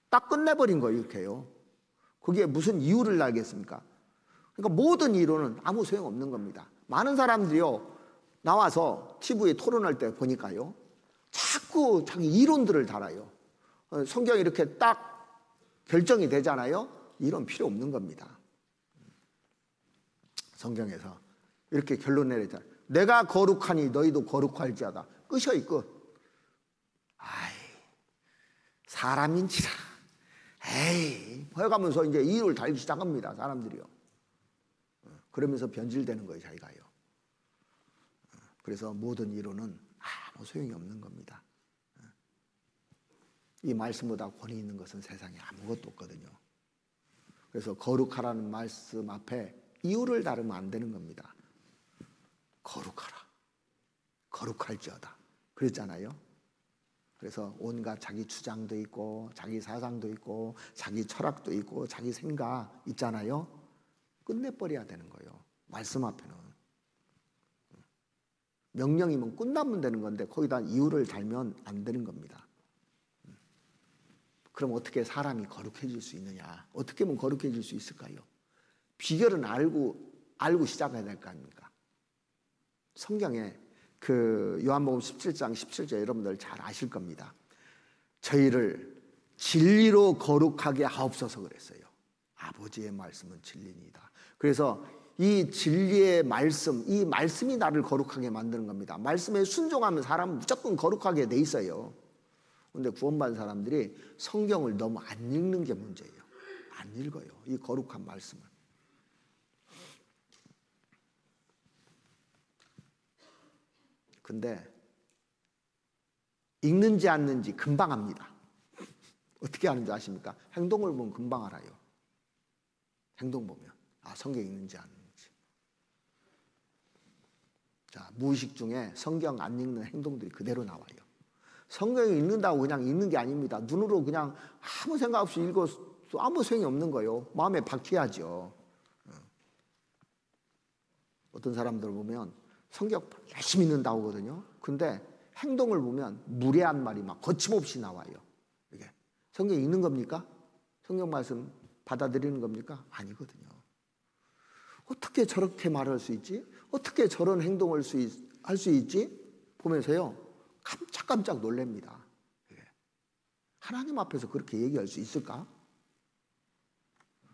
딱 끝내버린 거예요. 이렇게요. 거기에 무슨 이유를 달겠습니까? 그러니까 모든 이론은 아무 소용없는 겁니다. 많은 사람들이요 나와서 TV에 토론할 때 보니까요 자꾸 자기 이론들을 달아요. 성경이 이렇게 딱 결정이 되잖아요. 이론 필요 없는 겁니다. 성경에서 이렇게 결론 내리잖아요. 내가 거룩하니 너희도 거룩할지어다. 끝이야, 끝. 아이, 사람인지라. 에이, 해가면서 이제 이유를 달기 시작합니다. 사람들이요. 그러면서 변질되는 거예요, 자기가요. 그래서 모든 이론은 아무 소용이 없는 겁니다. 이 말씀보다 권위 있는 것은 세상에 아무것도 없거든요. 그래서 거룩하라는 말씀 앞에 이유를 다루면 안 되는 겁니다. 거룩하라. 거룩할지어다. 그랬잖아요. 그래서 온갖 자기 주장도 있고 자기 사상도 있고 자기 철학도 있고 자기 생각 있잖아요. 끝내버려야 되는 거예요. 말씀 앞에는. 명령이면 끝나면 되는 건데 거기다 이유를 달면 안 되는 겁니다. 그럼 어떻게 사람이 거룩해질 수 있느냐? 어떻게 하면 거룩해질 수 있을까요? 비결은 알고 시작해야 될 거 아닙니까? 성경에 요한복음 17장 17절 여러분들 잘 아실 겁니다. 저희를 진리로 거룩하게 하옵소서 그랬어요. 아버지의 말씀은 진리입니다. 그래서 이 진리의 말씀, 이 말씀이 나를 거룩하게 만드는 겁니다. 말씀에 순종하면 사람은 무조건 거룩하게 돼 있어요. 근데 구원받은 사람들이 성경을 너무 안 읽는 게 문제예요. 안 읽어요. 이 거룩한 말씀을. 근데 읽는지 않는지 금방 압니다. 어떻게 아는지 아십니까? 행동을 보면 금방 알아요. 행동 보면. 아, 성경 읽는지 안 읽는지. 자, 무의식 중에 성경 안 읽는 행동들이 그대로 나와요. 성경을 읽는다고 그냥 읽는 게 아닙니다. 눈으로 그냥 아무 생각 없이 읽어도 아무 소용이 없는 거예요. 마음에 박혀야죠. 어떤 사람들 보면 성경 열심히 읽는다고 하거든요. 근데 행동을 보면 무례한 말이 막 거침없이 나와요. 이게 성경 읽는 겁니까? 성경 말씀 받아들이는 겁니까? 아니거든요. 어떻게 저렇게 말할 수 있지? 어떻게 저런 행동을 할 수 있지? 보면서요, 깜짝깜짝 놀랍니다. 하나님 앞에서 그렇게 얘기할 수 있을까?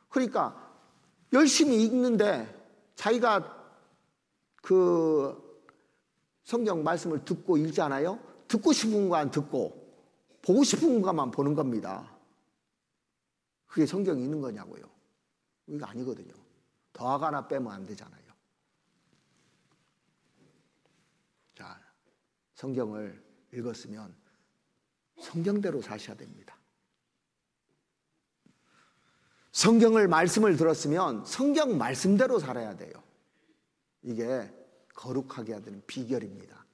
그러니까 열심히 읽는데 자기가 그 성경 말씀을 듣고 읽잖아요. 듣고 싶은 거 안 듣고 보고 싶은 것만 보는 겁니다. 그게 성경이 있는 거냐고요. 이거 아니거든요. 더하고 하나 빼면 안 되잖아요. 자, 성경을 읽었으면 성경대로 사셔야 됩니다. 성경을 말씀을 들었으면 성경 말씀대로 살아야 돼요. 이게 거룩하게 해야 되는 비결입니다.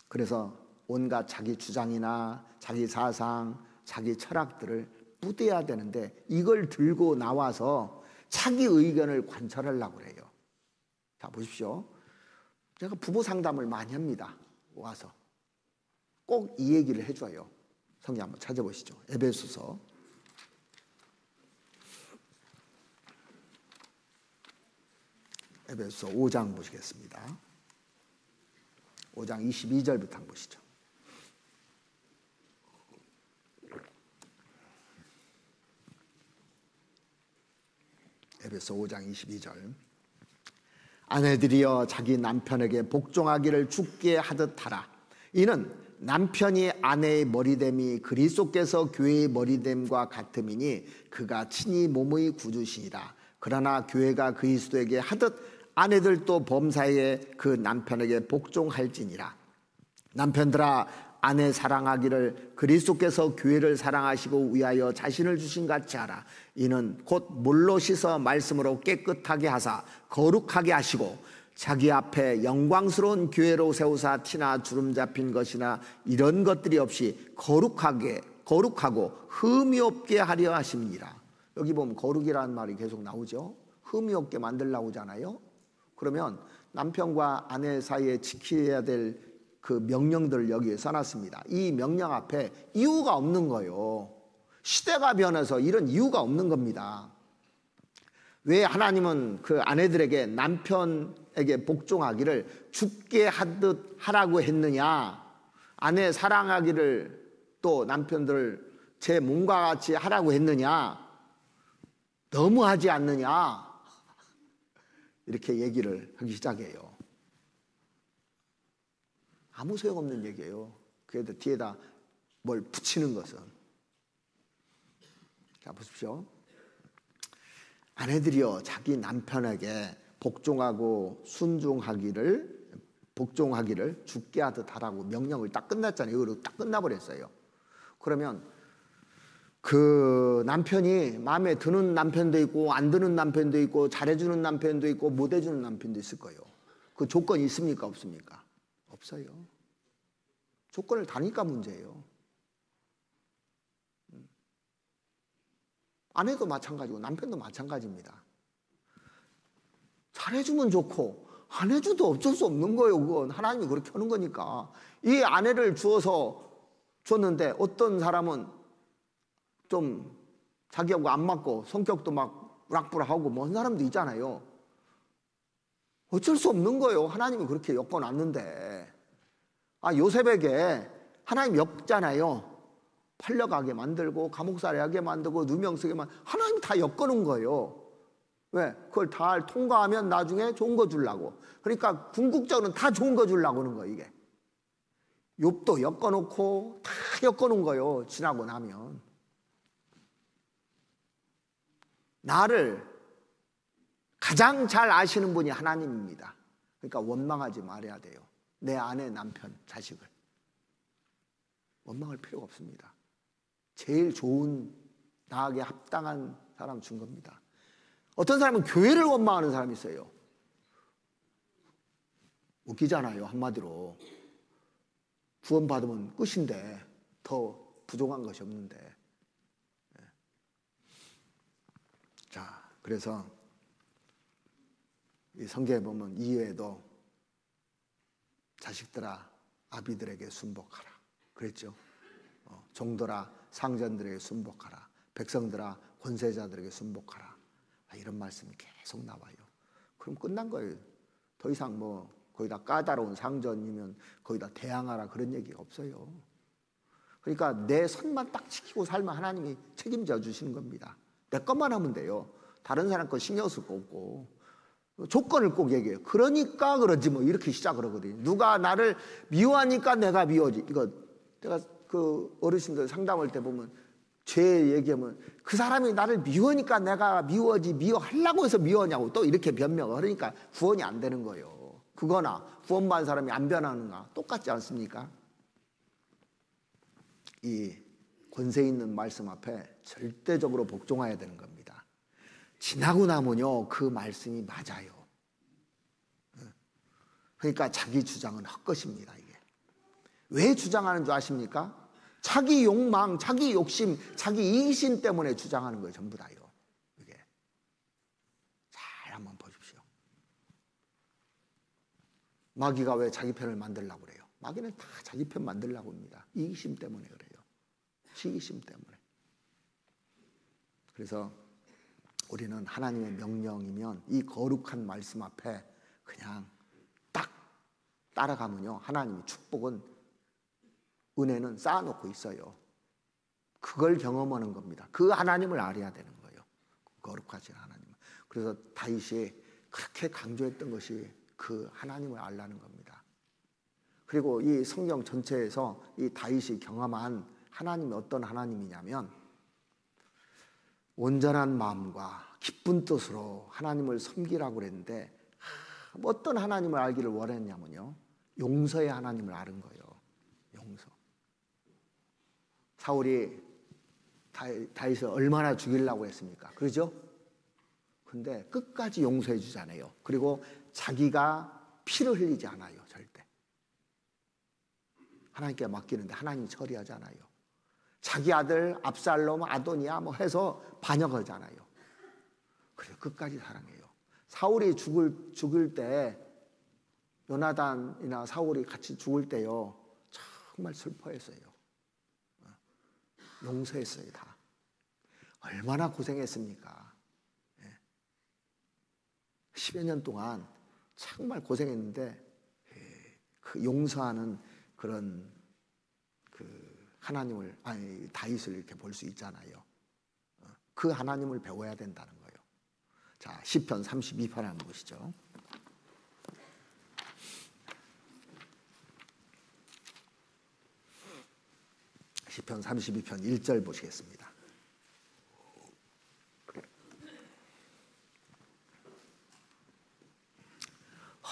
그래서 온갖 자기 주장이나 자기 사상, 자기 철학들을 뿌대야 되는데 이걸 들고 나와서 자기 의견을 관철하려고 그래요. 자, 보십시오. 제가 부부 상담을 많이 합니다. 와서 꼭 이 얘기를 해줘요. 성경 한번 찾아보시죠. 에베소서 5장 보시겠습니다. 5장 22절부터 한번 보시죠. 에베소 5장 22절. 아내들이여 자기 남편에게 복종하기를 주께 하듯 하라. 이는 남편이 아내의 머리됨이 그리스도께서 교회의 머리됨과 같음이니 그가 친히 몸의 구주시니라. 그러나 교회가 그리스도에게 하듯 아내들도 범사에 그 남편에게 복종할지니라. 남편들아 아내 사랑하기를 그리스도께서 교회를 사랑하시고 위하여 자신을 주신 같이 하라. 이는 곧 물로 씻어 말씀으로 깨끗하게 하사 거룩하게 하시고 자기 앞에 영광스러운 교회로 세우사 티나 주름 잡힌 것이나 이런 것들이 없이 거룩하고 흠이 없게 하려 하십니다. 여기 보면 거룩이라는 말이 계속 나오죠. 흠이 없게 만들려고 하잖아요. 그러면 남편과 아내 사이에 지켜야 될 그 명령들을 여기에 써놨습니다. 이 명령 앞에 이유가 없는 거예요. 시대가 변해서 이런 이유가 없는 겁니다. 왜 하나님은 그 아내들에게 남편에게 복종하기를 주께 하듯 하라고 했느냐? 아내 사랑하기를 또 남편들 제 몸과 같이 하라고 했느냐? 너무하지 않느냐? 이렇게 얘기를 하기 시작해요. 아무 소용없는 얘기예요. 그래도 뒤에다 뭘 붙이는 것은. 자, 보십시오. 아내들이여 자기 남편에게 복종하기를 주께 하듯 하라고 명령을 딱 끝났잖아요. 이거로 딱 끝나버렸어요. 그러면 그 남편이 마음에 드는 남편도 있고 안 드는 남편도 있고 잘해주는 남편도 있고 못해주는 남편도 있을 거예요. 그 조건이 있습니까? 없습니까? 없어요. 조건을 다니까 문제예요. 아내도 마찬가지고 남편도 마찬가지입니다. 잘해주면 좋고 안 해줘도 어쩔 수 없는 거예요. 그건 하나님이 그렇게 하는 거니까. 이 아내를 줬는데 어떤 사람은 좀 자기하고 안 맞고 성격도 막 우락부락하고 뭐 하는 사람도 있잖아요. 어쩔 수 없는 거예요. 하나님이 그렇게 엮어놨는데. 요셉에게 하나님 엮잖아요. 팔려가게 만들고 감옥살이 하게 만들고 누명 쓰게 하나님 다 엮어놓은 거예요. 왜? 그걸 다 통과하면 나중에 좋은 거 주려고. 그러니까 궁극적으로는 다 좋은 거 주려고 하는 거예요. 이게 욥도 엮어놓고 다 엮어놓은 거예요. 지나고 나면. 나를 가장 잘 아시는 분이 하나님입니다. 그러니까 원망하지 말아야 돼요. 내 아내, 남편, 자식을. 원망할 필요가 없습니다. 제일 좋은, 나에게 합당한 사람 준 겁니다. 어떤 사람은 교회를 원망하는 사람이 있어요. 웃기잖아요. 한마디로 구원받으면 끝인데 더 부족한 것이 없는데. 자, 그래서 이 성경에 보면 이외에도 자식들아 아비들에게 순복하라 그랬죠. 종들아 상전들에게 순복하라, 백성들아 권세자들에게 순복하라. 이런 말씀이 계속 나와요. 그럼 끝난 거예요. 더 이상 뭐 거기다 까다로운 상전이면 거기다 대항하라 그런 얘기가 없어요. 그러니까 내 선만 딱 지키고 살면 하나님이 책임져 주시는 겁니다. 내 것만 하면 돼요. 다른 사람 거 신경 쓸 거 없고. 조건을 꼭 얘기해요. 그러니까 그러지 뭐 이렇게 시작을 하거든요. 누가 나를 미워하니까 내가 미워지. 이거 제가 그 어르신들 상담할 때 보면 죄 얘기하면 그 사람이 나를 미워하니까 내가 미워지, 미워하려고 해서 미워하냐고 또 이렇게 변명을 하니까 구원이 안 되는 거예요. 그거나 구원받은 사람이 안 변하는가 똑같지 않습니까? 이 권세 있는 말씀 앞에 절대적으로 복종해야 되는 겁니다. 지나고 나면요 그 말씀이 맞아요. 그러니까 자기 주장은 헛것입니다. 이게 왜 주장하는 줄 아십니까? 자기 욕망, 자기 욕심, 자기 이기심 때문에 주장하는 거예요. 전부 다요. 이게 잘 한번 보십시오. 마귀가 왜 자기 편을 만들려고 그래요? 마귀는 다 자기 편 만들려고 합니다. 이기심 때문에 그래요. 시기심 때문에. 그래서 우리는 하나님의 명령이면 이 거룩한 말씀 앞에 그냥 딱 따라가면요 하나님의 축복은, 은혜는 쌓아놓고 있어요. 그걸 경험하는 겁니다. 그 하나님을 알아야 되는 거예요. 거룩하신 하나님. 그래서 다윗이 그렇게 강조했던 것이 그 하나님을 알라는 겁니다. 그리고 이 성경 전체에서 이 다윗이 경험한 하나님이 어떤 하나님이냐면 온전한 마음과 기쁜 뜻으로 하나님을 섬기라고 그랬는데 어떤 하나님을 알기를 원했냐면요 용서의 하나님을 아는 거예요. 용서. 사울이 다윗을 얼마나 죽이려고 했습니까? 그러죠? 근데 끝까지 용서해 주잖아요. 그리고 자기가 피를 흘리지 않아요. 절대. 하나님께 맡기는데 하나님이 처리하잖아요. 자기 아들 압살롬, 아도니아 뭐 해서 반역하잖아요. 그래서 끝까지 사랑해요. 사울이 죽을 때 요나단이나 사울이 같이 죽을 때요 정말 슬퍼했어요. 용서했어요. 다. 얼마나 고생했습니까? 10여 년 동안 정말 고생했는데 그 용서하는 그런 하나님을, 아니 다윗을 이렇게 볼 수 있잖아요. 그 하나님을 배워야 된다는 거예요. 자, 시편 32편 한번 보시죠. 시편 32편 1절 보시겠습니다.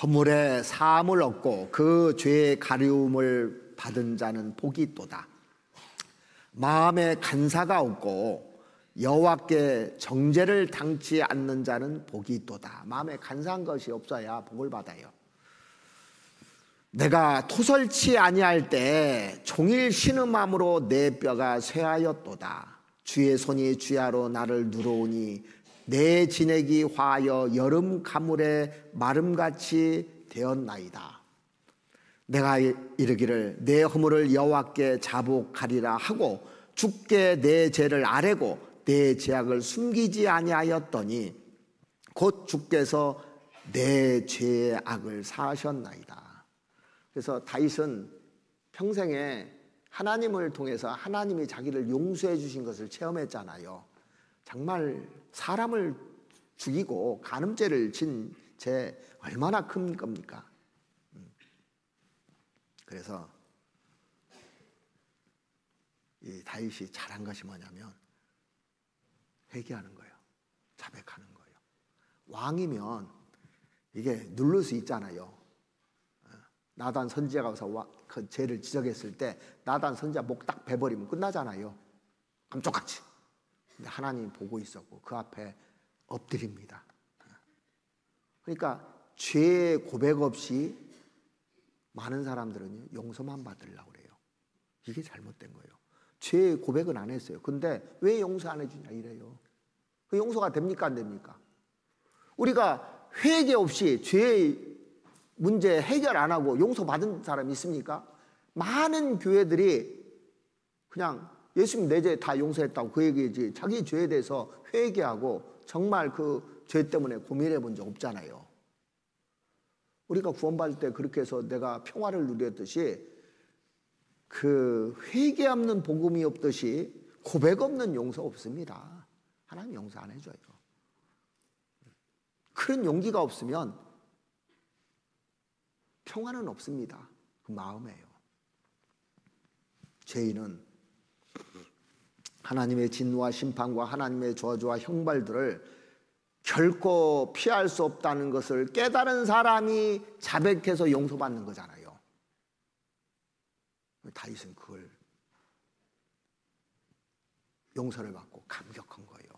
허물에 사함을 얻고 그 죄의 가리움을 받은 자는 복이 있도다. 마음에 간사가 없고 여호와께 정죄를 당치 않는 자는 복이 있도다. 마음에 간사한 것이 없어야 복을 받아요. 내가 토설치 아니할 때 종일 신음함으로 내 뼈가 쇠하였도다. 주의 손이 주야로 나를 누르오니 내 진액이 화하여 여름 가물에 마름같이 되었나이다. 내가 이르기를 내 허물을 여호와께 자복하리라 하고 주께 내 죄를 아뢰고 내 죄악을 숨기지 아니하였더니 곧 주께서 내 죄의 악을 사하셨나이다. 그래서 다윗은 평생에 하나님을 통해서 하나님이 자기를 용서해 주신 것을 체험했잖아요. 정말 사람을 죽이고 간음죄를 진 죄 얼마나 큰 겁니까? 그래서 이 다윗이 잘한 것이 뭐냐면 회개하는 거예요. 자백하는 거예요. 왕이면 이게 누를 수 있잖아요. 나단 선지자가 와서 그 죄를 지적했을 때 나단 선지자 목 딱 베버리면 끝나잖아요. 감쪽같이. 근데 하나님이 보고 있었고 그 앞에 엎드립니다. 그러니까 죄 고백 없이 많은 사람들은 용서만 받으려고 그래요. 이게 잘못된 거예요. 죄 고백은 안 했어요. 근데 왜 용서 안 해주냐 이래요. 그 용서가 됩니까 안 됩니까? 우리가 회개 없이 죄의 문제 해결 안 하고 용서받은 사람이 있습니까? 많은 교회들이 그냥 예수님 내 죄 다 용서했다고 그 얘기지 자기 죄에 대해서 회개하고 정말 그 죄 때문에 고민해 본 적 없잖아요. 우리가 구원받을 때 그렇게 해서 내가 평화를 누렸듯이 그 회개 없는 복음이 없듯이 고백 없는 용서 없습니다. 하나님 용서 안 해줘요. 그런 용기가 없으면 평화는 없습니다. 그 마음에요. 죄인은 하나님의 진노와 심판과 하나님의 저주와 형벌들을 결코 피할 수 없다는 것을 깨달은 사람이 자백해서 용서받는 거잖아요. 다윗은 그걸 용서를 받고 감격한 거예요.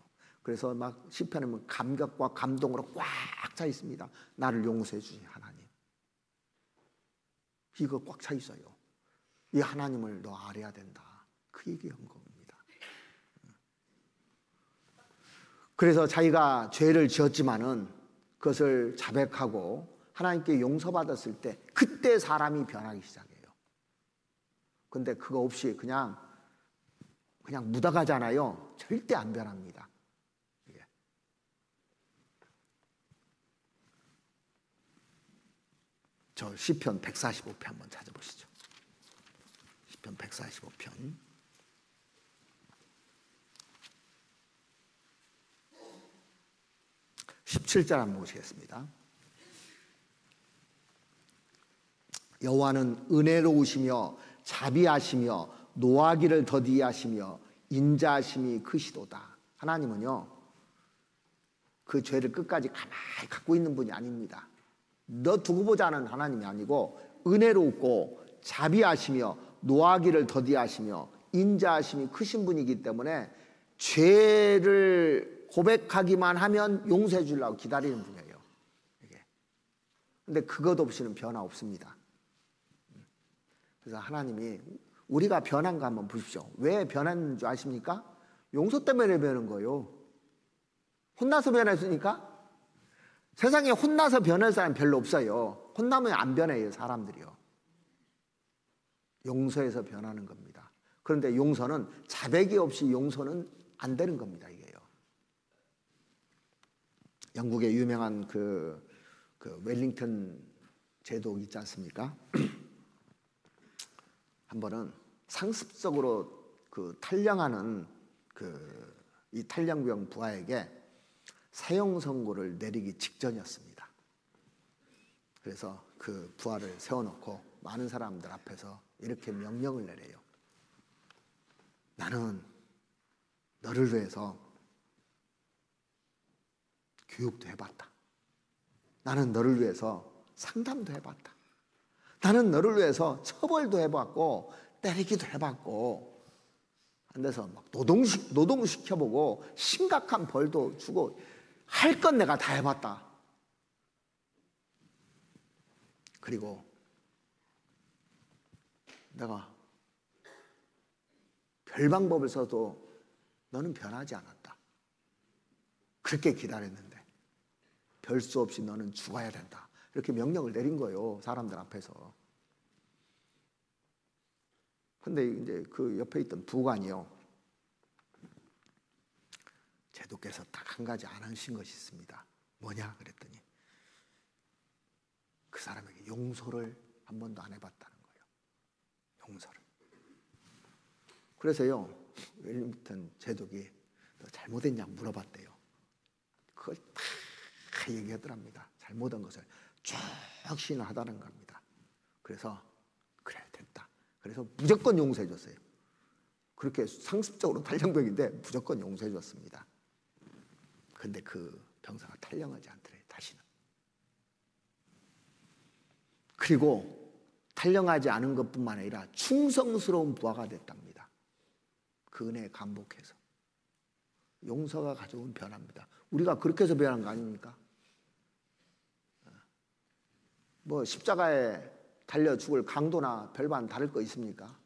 그래서 막 시편에 보면 감격과 감동으로 꽉 차 있습니다. 나를 용서해 주신 하나님. 이거 꽉 차 있어요. 이 하나님을 너 알아야 된다. 그 얘기한 겁니다. 그래서 자기가 죄를 지었지만은 그것을 자백하고 하나님께 용서받았을 때 그때 사람이 변하기 시작해요. 근데 그거 없이 그냥 묻어가잖아요. 절대 안 변합니다. 이게. 저 시편 145편 한번 찾아보시죠. 시편 145편 17절 한번 보시겠습니다. 여호와는 은혜로우시며 자비하시며 노하기를 더디하시며 인자하심이 크시도다. 하나님은요 그 죄를 끝까지 가만히 갖고 있는 분이 아닙니다. 너 두고 보자는 하나님이 아니고 은혜롭고 자비하시며 노하기를 더디하시며 인자하심이 크신 분이기 때문에 죄를 고백하기만 하면 용서해 주려고 기다리는 분이에요. 근데 그것 없이는 변화 없습니다. 그래서 하나님이 우리가 변한 거 한번 보십시오. 왜 변했는 줄 아십니까? 용서 때문에 변한 거예요. 혼나서 변했으니까? 세상에 혼나서 변할 사람 별로 없어요. 혼나면 안 변해요, 사람들이요. 용서해서 변하는 겁니다. 그런데 용서는 자백이 없이 용서는 안 되는 겁니다, 이게요. 영국의 유명한 그 웰링턴 제독 있지 않습니까? 한 번은 상습적으로 그 탈령하는 이 탈령병 부하에게 사형 선고를 내리기 직전이었습니다. 그래서 그 부하를 세워놓고 많은 사람들 앞에서 이렇게 명령을 내려요. 나는 너를 위해서 교육도 해봤다. 나는 너를 위해서 상담도 해봤다. 나는 너를 위해서 처벌도 해봤고 때리기도 해봤고 안 돼서 막 노동시켜보고 심각한 벌도 주고 할 건 내가 다 해봤다. 그리고 내가 별 방법을 써도 너는 변하지 않았다. 그렇게 기다렸는데 별 수 없이 너는 죽어야 된다. 이렇게 명령을 내린 거예요. 사람들 앞에서. 근데 이제 그 옆에 있던 부관이요. 제독께서 딱 한 가지 안 하신 것이 있습니다. 뭐냐 그랬더니 그 사람에게 용서를 한 번도 안 해봤다는 거예요. 용서를. 그래서요. 웰링턴 제독이 너 잘못했냐 물어봤대요. 그걸 다 얘기하더랍니다. 잘못한 것을 쭉 신하다는 겁니다. 그래서 그래 됐다. 그래서 무조건 용서해 줬어요. 그렇게 상습적으로 탈영병인데 무조건 용서해 줬습니다. 근데 그 병사가 탈영하지 않더래요, 다시는. 그리고 탈영하지 않은 것뿐만 아니라 충성스러운 부하가 됐답니다. 그 은혜에 감복해서. 용서가 가져온 변화입니다. 우리가 그렇게 해서 변한 거 아닙니까? 뭐 십자가에 달려 죽을 강도나 별반 다를 거 있습니까?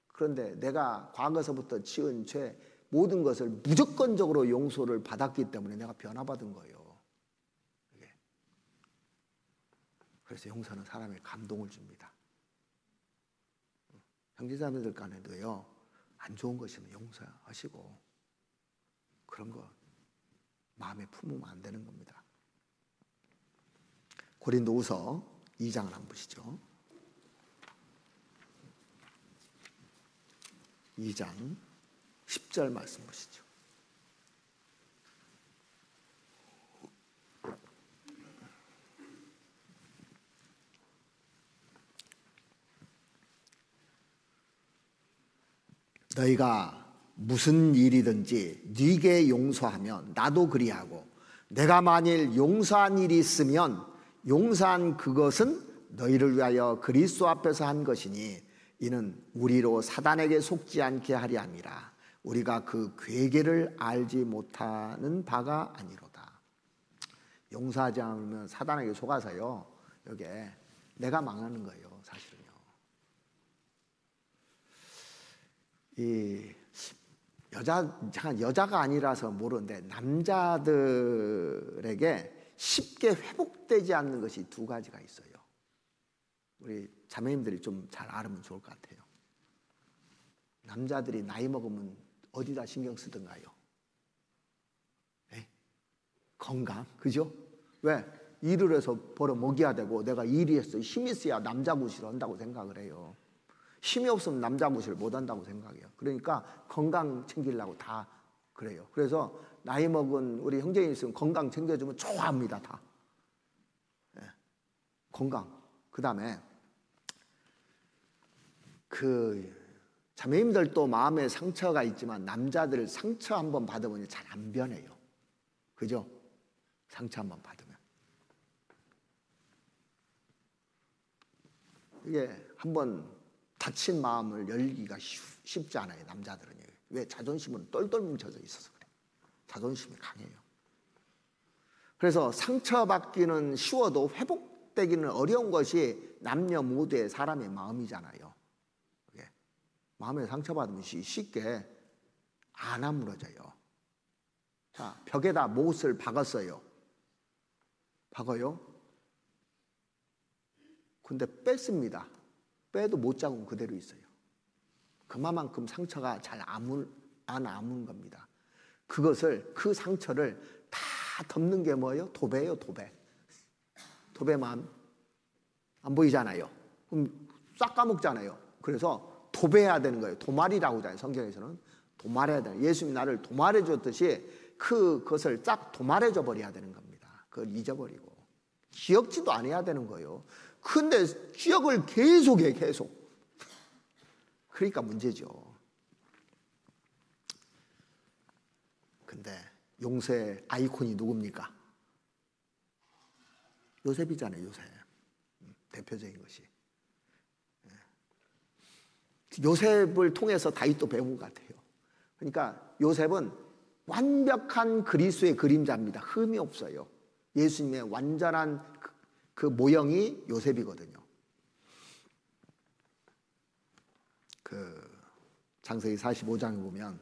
그런데 내가 과거서부터 지은 죄 모든 것을 무조건적으로 용서를 받았기 때문에 내가 변화받은 거예요. 그래서 용서는 사람에 감동을 줍니다. 형제자매들 간에도요, 안 좋은 것이면 용서하시고 그런 거 마음에 품으면 안 되는 겁니다. 고린도후서 2장을 한번 보시죠. 2장 10절 말씀 보시죠. 너희가 무슨 일이든지 네게 용서하면 나도 그리하고 내가 만일 용서한 일이 있으면 용서한 그것은 너희를 위하여 그리스도 앞에서 한 것이니 이는 우리로 사단에게 속지 않게 하려 함이라. 우리가 그 괴계를 알지 못하는 바가 아니로다. 용서하지 않으면 사단에게 속아서요, 여기에 내가 망하는 거예요, 사실은요. 이 여자가 아니라서 모르는데 남자들에게 쉽게 회복되지 않는 것이 두 가지가 있어요. 우리 자매님들이 좀 잘 알으면 좋을 것 같아요. 남자들이 나이 먹으면 어디다 신경 쓰던가요? 네? 건강, 그죠? 왜? 일을 해서 벌어 먹여야 되고 내가 일이 했어. 힘이 있어야 남자 구실을 한다고 생각을 해요. 힘이 없으면 남자 구실을 못 한다고 생각해요. 그러니까 건강 챙기려고 다 그래요. 그래서 나이 먹은 우리 형제님 있으면 건강 챙겨주면 좋아합니다, 다. 네. 건강. 그 다음에 그 자매님들도 마음에 상처가 있지만 남자들 상처 한번 받으면 잘 안 변해요. 그죠? 상처 한번 받으면. 이게 한번 다친 마음을 열기가 쉽지 않아요, 남자들은요. 왜? 자존심은 똘똘 뭉쳐져 있어서 그래요. 자존심이 강해요. 그래서 상처받기는 쉬워도 회복되기는 어려운 것이 남녀 모두의 사람의 마음이잖아요. 마음에 상처받으면 쉽게 안 아물어져요. 자, 벽에다 못을 박았어요. 박아요. 근데 뺐습니다. 빼도 못 잡으면 그대로 있어요. 그만큼 상처가 잘 안 아문 겁니다. 그 상처를 다 덮는 게 뭐예요? 도배예요, 도배. 도배만 안 보이잖아요. 그럼 싹 까먹잖아요. 그래서 도배해야 되는 거예요. 도말이라고 하잖아요. 성경에서는 도말해야 되는. 예수님이 나를 도말해 줬듯이 그것을 싹 도말해 줘 버려야 되는 겁니다. 그걸 잊어버리고 기억지도 안 해야 되는 거예요. 근데 기억을 계속해, 계속. 그러니까 문제죠. 근데 용서의 아이콘이 누굽니까? 요셉이잖아요, 요셉. 대표적인 것이. 요셉을 통해서 다윗도 배운 것 같아요. 그러니까 요셉은 완벽한 그리스도의 그림자입니다. 흠이 없어요. 예수님의 완전한 그 모형이 요셉이거든요. 그 창세기 45장에 보면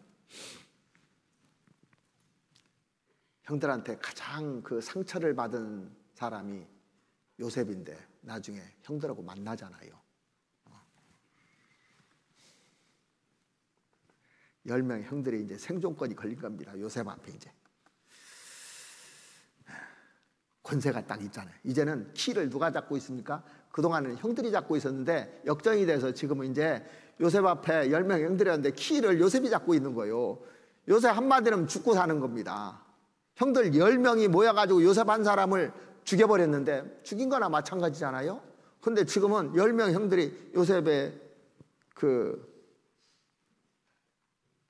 형들한테 가장 그 상처를 받은 사람이 요셉인데 나중에 형들하고 만나잖아요. 10명 형들이 이제 생존권이 걸린 겁니다. 요셉 앞에 이제. 권세가 딱 있잖아요. 이제는 키를 누가 잡고 있습니까? 그동안은 형들이 잡고 있었는데 역전이 돼서 지금은 이제 요셉 앞에 10명 형들이었는데 키를 요셉이 잡고 있는 거예요. 요셉 한마디로 죽고 사는 겁니다. 형들 10명이 모여가지고 요셉 한 사람을 죽여버렸는데 죽인 거나 마찬가지잖아요. 근데 지금은 10명 형들이 요셉의 그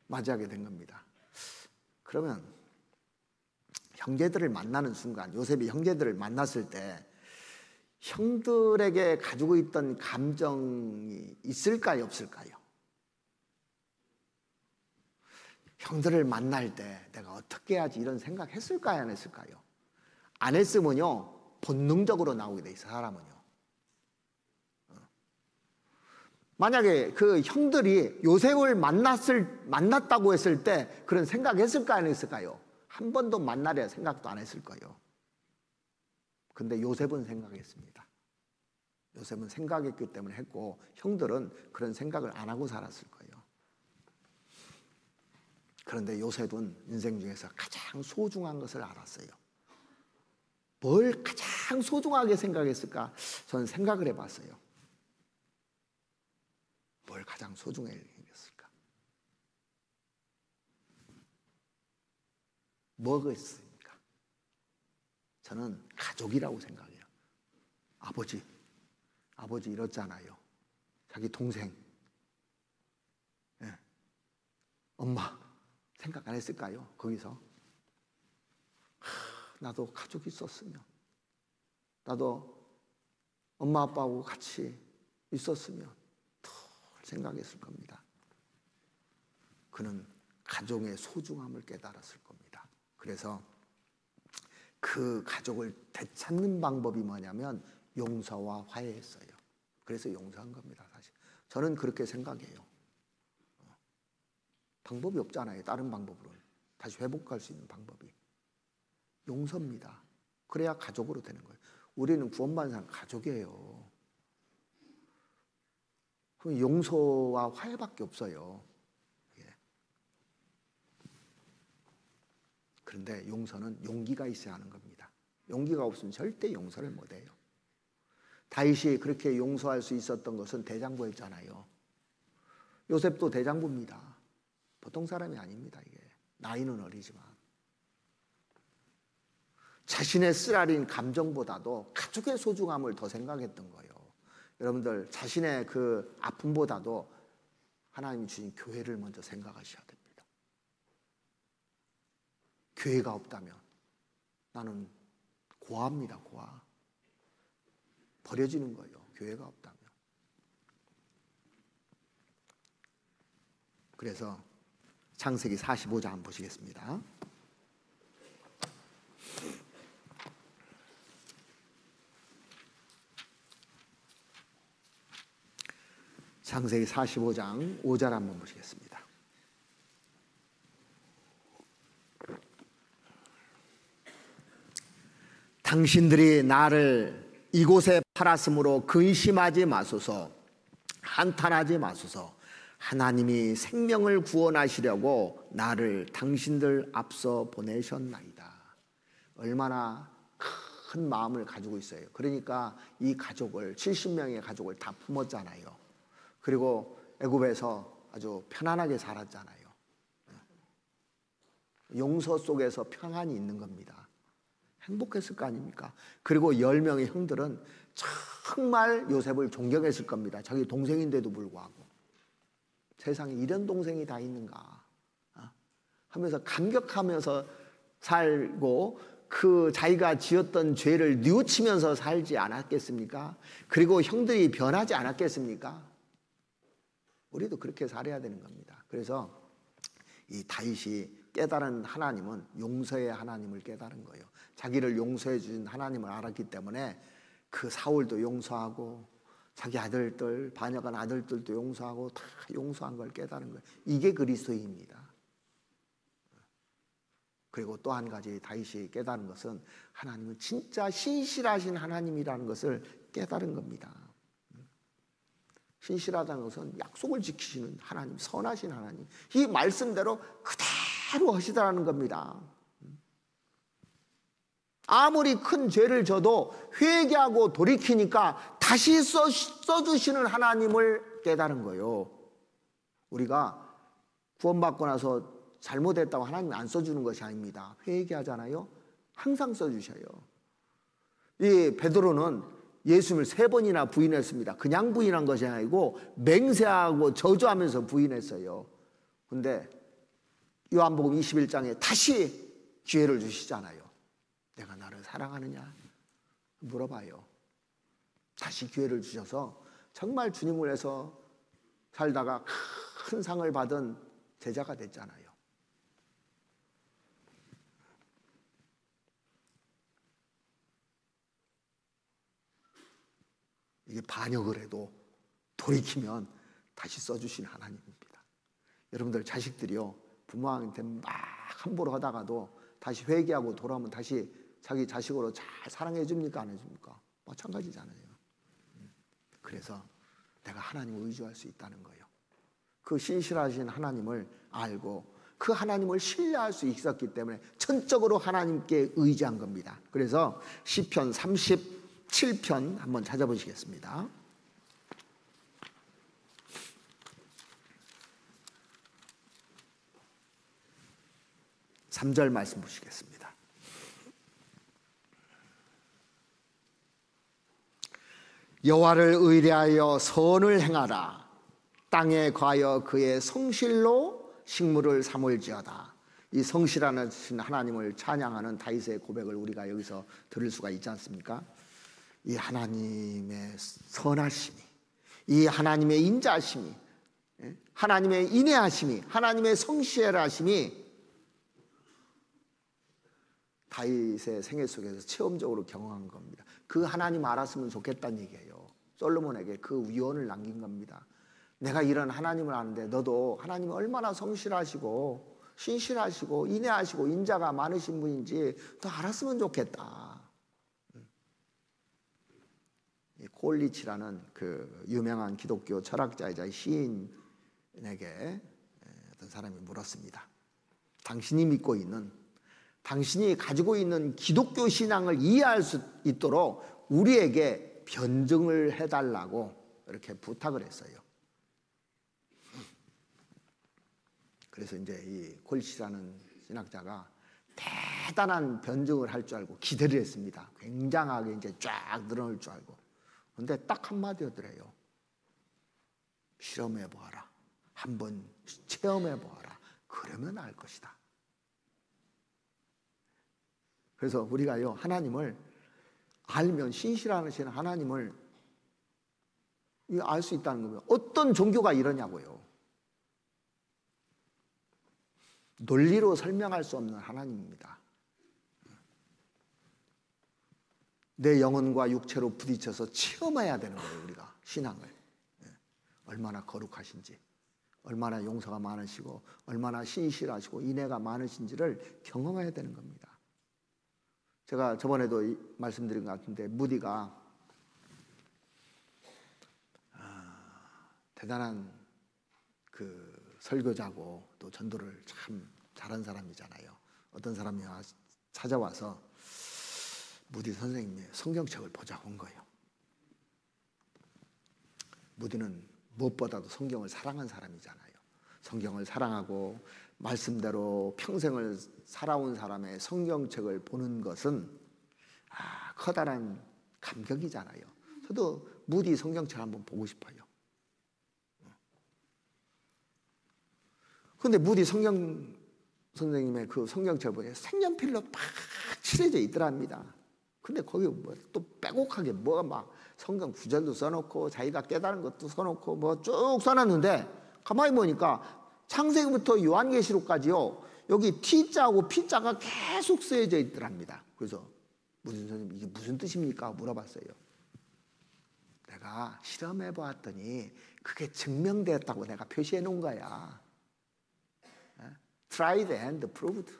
맞이하게 된 겁니다. 그러면 형제들을 만나는 순간, 요셉이 형제들을 만났을 때 형들에게 가지고 있던 감정이 있을까요, 없을까요? 형들을 만날 때 내가 어떻게 해야지 이런 생각 했을까요, 안 했을까요? 안 했으면요 본능적으로 나오게 돼 있어요, 사람은요. 만약에 그 형들이 요셉을 만났다고 했을 때 그런 생각했을까요, 안 했을까요? 한 번도 만나려 생각도 안 했을 거예요. 근데 요셉은 생각했습니다. 요셉은 생각했기 때문에 했고, 형들은 그런 생각을 안 하고 살았을 거예요. 그런데 요셉은 인생 중에서 가장 소중한 것을 알았어요. 뭘 가장 소중하게 생각했을까? 저는 생각을 해봤어요. 뭘 가장 소중하게 생각했을까? 뭐가 있습니까? 저는 가족이라고 생각해요. 아버지 이렇잖아요. 자기 동생, 엄마 생각 안 했을까요? 거기서 나도 가족이 있었으면, 나도 엄마 아빠하고 같이 있었으면 더 생각했을 겁니다. 그는 가족의 소중함을 깨달았을 겁니다. 그래서 그 가족을 되찾는 방법이 뭐냐면 용서와 화해였어요. 그래서 용서한 겁니다, 사실. 저는 그렇게 생각해요. 방법이 없잖아요, 다른 방법으로는. 다시 회복할 수 있는 방법이. 용서입니다. 그래야 가족으로 되는 거예요. 우리는 구원받은 사람 가족이에요. 그럼 용서와 화해밖에 없어요. 그런데 용서는 용기가 있어야 하는 겁니다. 용기가 없으면 절대 용서를 못해요. 다윗이 그렇게 용서할 수 있었던 것은 대장부였잖아요. 요셉도 대장부입니다. 보통 사람이 아닙니다. 이게 나이는 어리지만 자신의 쓰라린 감정보다도 가족의 소중함을 더 생각했던 거예요. 여러분들 자신의 그 아픔보다도 하나님이 주신 교회를 먼저 생각하셔야 됩니다. 교회가 없다면 나는 고아입니다. 고아. 버려지는 거예요. 교회가 없다면. 그래서 창세기 45장 한번 보시겠습니다. 창세기 45장 5절 한번 보시겠습니다. 당신들이 나를 이곳에 팔았으므로 근심하지 마소서, 한탄하지 마소서. 하나님이 생명을 구원하시려고 나를 당신들 앞서 보내셨나이다. 얼마나 큰 마음을 가지고 있어요. 그러니까 이 가족을 70명의 가족을 다 품었잖아요. 그리고 애굽에서 아주 편안하게 살았잖아요. 용서 속에서 평안이 있는 겁니다. 행복했을 거 아닙니까? 그리고 10명의 형들은 정말 요셉을 존경했을 겁니다. 자기 동생인데도 불구하고. 세상에 이런 동생이 다 있는가 하면서 감격하면서 살고, 그 자기가 지었던 죄를 뉘우치면서 살지 않았겠습니까? 그리고 형들이 변하지 않았겠습니까? 우리도 그렇게 살아야 되는 겁니다. 그래서 이 다윗이 깨달은 하나님은 용서의 하나님을 깨달은 거예요. 자기를 용서해 주신 하나님을 알았기 때문에 그 사울도 용서하고 자기 아들들, 반역한 아들들도 용서하고 다 용서한 걸 깨달은 거예요. 이게 그리스도입니다. 그리고 또 한 가지 다윗이 깨달은 것은 하나님은 진짜 신실하신 하나님이라는 것을 깨달은 겁니다. 신실하다는 것은 약속을 지키시는 하나님, 선하신 하나님, 이 말씀대로 그대로 하시더라는 겁니다. 아무리 큰 죄를 져도 회개하고 돌이키니까 다시 써주시는 하나님을 깨달은 거예요. 우리가 구원받고 나서 잘못했다고 하나님이 안 써주는 것이 아닙니다. 회개하잖아요. 항상 써주셔요. 이 베드로는 예수님을 3번이나 부인했습니다. 그냥 부인한 것이 아니고 맹세하고 저주하면서 부인했어요. 근데 요한복음 21장에 다시 기회를 주시잖아요. 내가 나를 사랑하느냐 물어봐요. 다시 기회를 주셔서 정말 주님을 위해서 살다가 큰 상을 받은 제자가 됐잖아요. 이게 반역을 해도 돌이키면 다시 써주신 하나님입니다. 여러분들 자식들이요, 부모한테 막 함부로 하다가도 다시 회개하고 돌아오면 다시 자기 자식으로 잘 사랑해 줍니까 안 해줍니까? 마찬가지잖아요. 그래서 내가 하나님을 의지할 수 있다는 거예요. 그 신실하신 하나님을 알고 그 하나님을 신뢰할 수 있었기 때문에 전적으로 하나님께 의지한 겁니다. 그래서 시편 37편 한번 찾아보시겠습니다. 3절 말씀 보시겠습니다. 여호와를 의뢰하여 선을 행하라. 땅에 거하여 그의 성실로 식물을 삼을지어다. 이 성실하는 하나님을 찬양하는 다윗의 고백을 우리가 여기서 들을 수가 있지 않습니까? 이 하나님의 선하심이, 이 하나님의 인자하심이, 하나님의 인애하심이, 하나님의 성실하심이 다윗의 생애 속에서 체험적으로 경험한 겁니다. 그 하나님 알았으면 좋겠다는 얘기예요. 솔로몬에게 그 위언을 남긴 겁니다. 내가 이런 하나님을 아는데 너도 하나님이 얼마나 성실하시고 신실하시고 인애하시고 인자가 많으신 분인지 더 알았으면 좋겠다. 콜리치라는 그 유명한 기독교 철학자이자 시인에게 어떤 사람이 물었습니다. 당신이 믿고 있는, 당신이 가지고 있는 기독교 신앙을 이해할 수 있도록 우리에게 변증을 해달라고 이렇게 부탁을 했어요. 그래서 이제 이 콜리치라는 신학자가 대단한 변증을 할 줄 알고 기대를 했습니다. 굉장하게 이제 쫙 늘어날 줄 알고. 근데 딱 한마디 하더래요. 실험해 보아라. 한번 체험해 보아라. 그러면 알 것이다. 그래서 우리가요, 하나님을 알면, 신실하신 하나님을 알 수 있다는 거예요. 어떤 종교가 이러냐고요. 논리로 설명할 수 없는 하나님입니다. 내 영혼과 육체로 부딪혀서 체험해야 되는 거예요, 우리가 신앙을. 얼마나 거룩하신지, 얼마나 용서가 많으시고, 얼마나 신실하시고 인애가 많으신지를 경험해야 되는 겁니다. 제가 저번에도 말씀드린 것 같은데, 무디가 대단한 그 설교자고 또 전도를 참 잘한 사람이잖아요. 어떤 사람이 찾아와서 무디 선생님의 성경책을 보자고 온 거예요. 무디는 무엇보다도 성경을 사랑한 사람이잖아요. 성경을 사랑하고 말씀대로 평생을 살아온 사람의 성경책을 보는 것은 커다란 감격이잖아요. 저도 무디 성경책 한번 보고 싶어요. 그런데 무디 선생님의 그 성경책을 보니 색연필로 막 칠해져 있더랍니다. 근데 거기 뭐 또 빼곡하게 뭐가 막 성경 구절도 써놓고 자기가 깨달은 것도 써놓고 뭐 쭉 써놨는데 가만히 보니까 창세기부터 요한계시록까지요, 여기 T자하고 P자가 계속 쓰여져 있더랍니다. 그래서 무슨 선생님 이게 무슨 뜻입니까? 물어봤어요. 내가 실험해 보았더니 그게 증명되었다고 내가 표시해 놓은 거야. Tried and proved.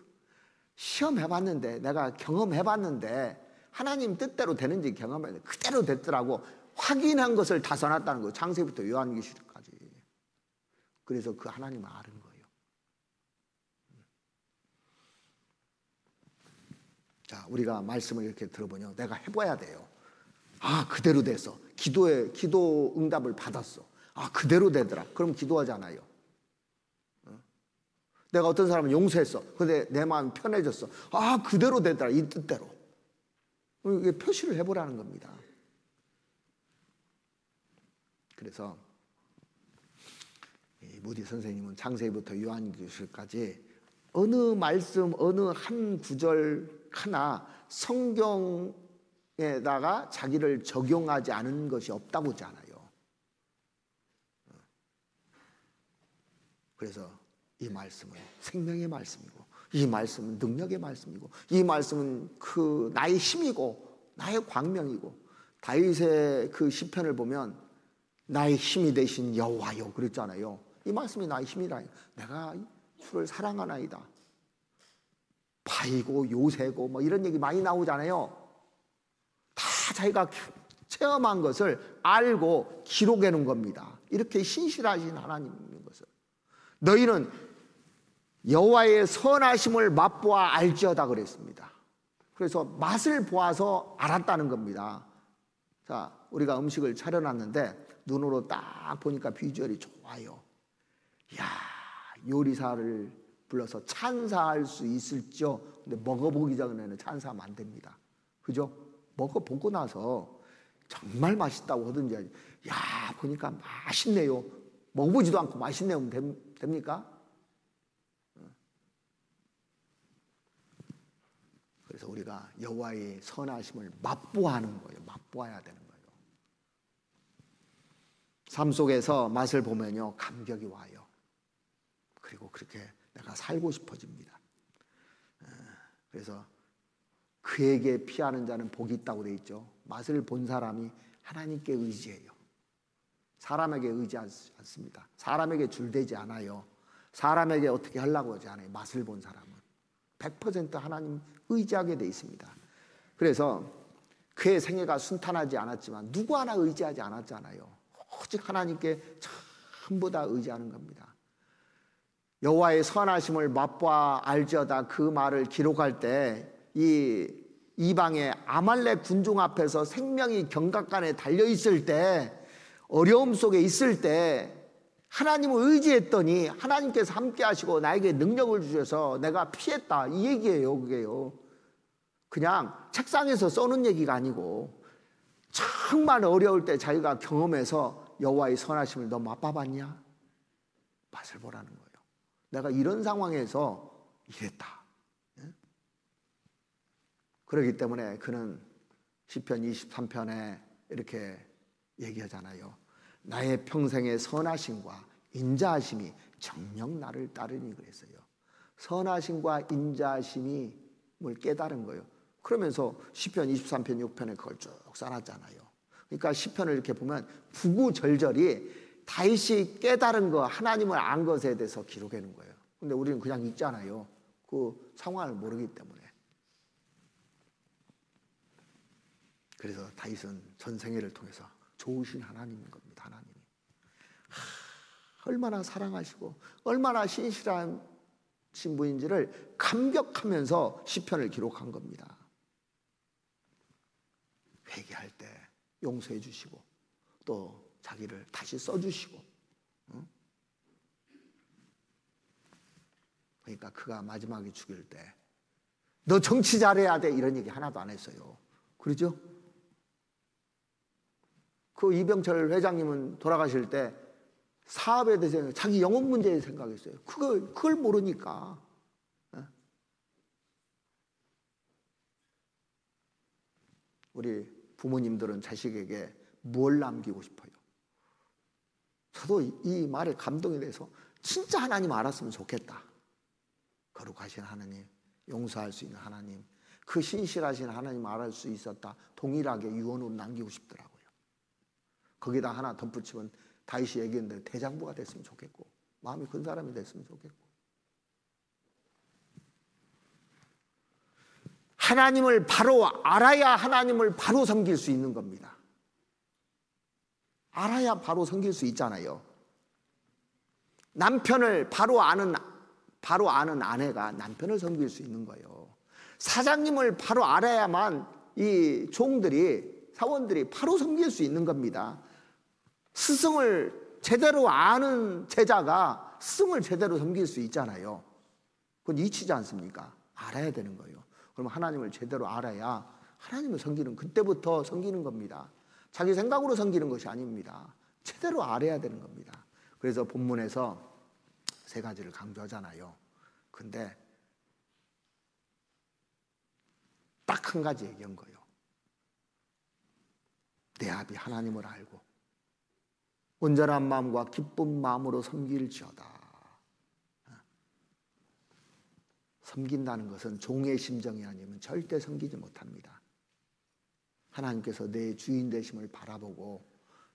시험해봤는데, 내가 경험해봤는데 하나님 뜻대로 되는지 경험했는데 그대로 됐더라고. 확인한 것을 다 써놨다는 거예요. 창세기부터 요한계시록까지. 그래서 그 하나님을 아는 거예요. 자, 우리가 말씀을 이렇게 들어보니 내가 해봐야 돼요. 그대로 됐어. 기도 응답을 받았어. 그대로 되더라. 그럼 기도하잖아요. 내가 어떤 사람을 용서했어. 근데 내 마음이 편해졌어. 그대로 되더라. 이 뜻대로. 이게 표시를 해보라는 겁니다. 그래서 이 무디 선생님은 창세기부터 요한계시록까지 어느 말씀, 어느 한 구절 하나 성경에다가 자기를 적용하지 않은 것이 없다고 하잖아요. 그래서 이 말씀은 생명의 말씀이고, 이 말씀은 능력의 말씀이고, 이 말씀은 그 나의 힘이고 나의 광명이고, 다윗의 그 시편을 보면 나의 힘이 되신 여호와여 그랬잖아요. 이 말씀이 나의 힘이라. 내가 주를 사랑하나이다. 바이고 요새고 뭐 이런 얘기 많이 나오잖아요. 다 자기가 체험한 것을 알고 기록해 놓은 겁니다. 이렇게 신실하신 하나님인 것을. 너희는 여호와의 선하심을 맛보아 알지어다 그랬습니다. 그래서 맛을 보아서 알았다는 겁니다. 자, 우리가 음식을 차려놨는데 눈으로 딱 보니까 비주얼이 좋아요. 야, 요리사를 불러서 찬사할 수 있을지요? 근데 먹어보기 전에는 찬사하면 안 됩니다. 그죠? 먹어보고 나서 정말 맛있다고 하든지, 야, 보니까 맛있네요. 먹어보지도 않고 맛있네요. 됩니까? 그래서 우리가 여호와의 선하심을 맛보아하는 거예요. 맛보아야 되는 거예요. 삶 속에서 맛을 보면요, 감격이 와요. 그리고 그렇게 내가 살고 싶어집니다. 그래서 그에게 피하는 자는 복이 있다고 되어 있죠. 맛을 본 사람이 하나님께 의지해요. 사람에게 의지하지 않습니다. 사람에게 줄대지 않아요. 사람에게 어떻게 하려고 하지 않아요. 맛을 본 사람은 100% 하나님 의지하게 되어 있습니다. 그래서 그의 생애가 순탄하지 않았지만 누구 하나 의지하지 않았잖아요. 오직 하나님께 전부 다 의지하는 겁니다. 여호와의 선하심을 맛보아 알지어다 그 말을 기록할 때 이 이방의 아말렉 군중 앞에서 생명이 경각간에 달려있을 때, 어려움 속에 있을 때 하나님을 의지했더니 하나님께서 함께 하시고 나에게 능력을 주셔서 내가 피했다, 이 얘기예요. 그게요, 그냥 책상에서 써놓은 얘기가 아니고 정말 어려울 때 자기가 경험해서 여호와의 선하심을 너 맛봐봤냐? 맛을 보라는 거예요. 내가 이런 상황에서 이랬다. 그렇기 때문에 그는 시편 23편에 이렇게 얘기하잖아요. 나의 평생의 선하심과 인자하심이 정녕 나를 따르니 그랬어요. 선하심과 인자하심을 깨달은 거예요. 그러면서 시편 23편 6편에 그걸 쭉 써놨잖아요. 그러니까 시편을 이렇게 보면 구구절절이 다윗이 깨달은 거, 하나님을 안 것에 대해서 기록해 놓은 거예요. 근데 우리는 그냥 읽잖아요. 그 상황을 모르기 때문에. 그래서 다윗은 전생애를 통해서 좋으신 하나님인 겁니다. 하나님이 얼마나 사랑하시고 얼마나 신실한 신부인지를 감격하면서 시편을 기록한 겁니다. 회개할 때 용서해 주시고 또 자기를 다시 써주시고, 그러니까 그가 마지막에 죽일 때 너 정치 잘해야 돼 이런 얘기 하나도 안 했어요. 그러죠? 그 이병철 회장님은 돌아가실 때 사업에 대해서 자기 영혼 문제에 생각했어요. 그걸 모르니까. 우리 부모님들은 자식에게 뭘 남기고 싶어요? 저도 이 말에 감동이 돼서 진짜 하나님 알았으면 좋겠다. 거룩하신 하나님, 용서할 수 있는 하나님, 그 신실하신 하나님 알을 수 있었다. 동일하게 유언으로 남기고 싶더라고요. 거기다 하나 덧붙이면 다윗이 얘기했는데 대장부가 됐으면 좋겠고 마음이 큰 사람이 됐으면 좋겠고, 하나님을 바로 알아야 하나님을 바로 섬길 수 있는 겁니다. 알아야 바로 섬길 수 있잖아요. 남편을 바로 아는 아내가 남편을 섬길 수 있는 거예요. 사장님을 바로 알아야만 이 종들이, 사원들이 바로 섬길 수 있는 겁니다. 스승을 제대로 아는 제자가 스승을 제대로 섬길 수 있잖아요. 그건 이치지 않습니까? 알아야 되는 거예요. 그럼 하나님을 제대로 알아야 하나님을 섬기는, 그때부터 섬기는 겁니다. 자기 생각으로 섬기는 것이 아닙니다. 제대로 알아야 되는 겁니다. 그래서 본문에서 세 가지를 강조하잖아요. 근데 딱 한 가지 얘기한 거예요. 내 아비 하나님을 알고 온전한 마음과 기쁜 마음으로 섬길지어다. 섬긴다는 것은 종의 심정이 아니면 절대 섬기지 못합니다. 하나님께서 내 주인 되심을 바라보고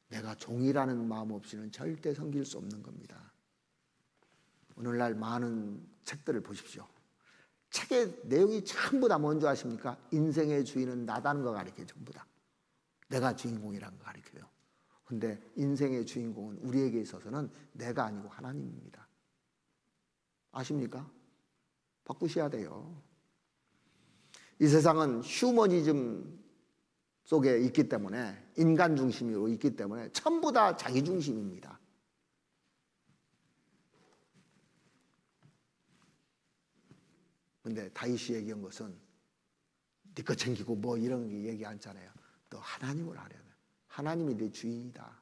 내가 종이라는 마음 없이는 절대 섬길 수 없는 겁니다. 오늘날 많은 책들을 보십시오. 책의 내용이 전부 다 뭔지 아십니까? 인생의 주인은 나다는 거 가르쳐요. 전부 다. 내가 주인공이라는 거 가르쳐요. 근데 인생의 주인공은 우리에게 있어서는 내가 아니고 하나님입니다. 아십니까? 바꾸셔야 돼요. 이 세상은 휴머니즘 속에 있기 때문에, 인간 중심으로 있기 때문에 전부 다 자기 중심입니다. 근데 다윗이 얘기한 것은 네 거 챙기고 뭐 이런 거 얘기 않잖아요. 너 하나님을 알아야 돼. 하나님이 내 주인이다.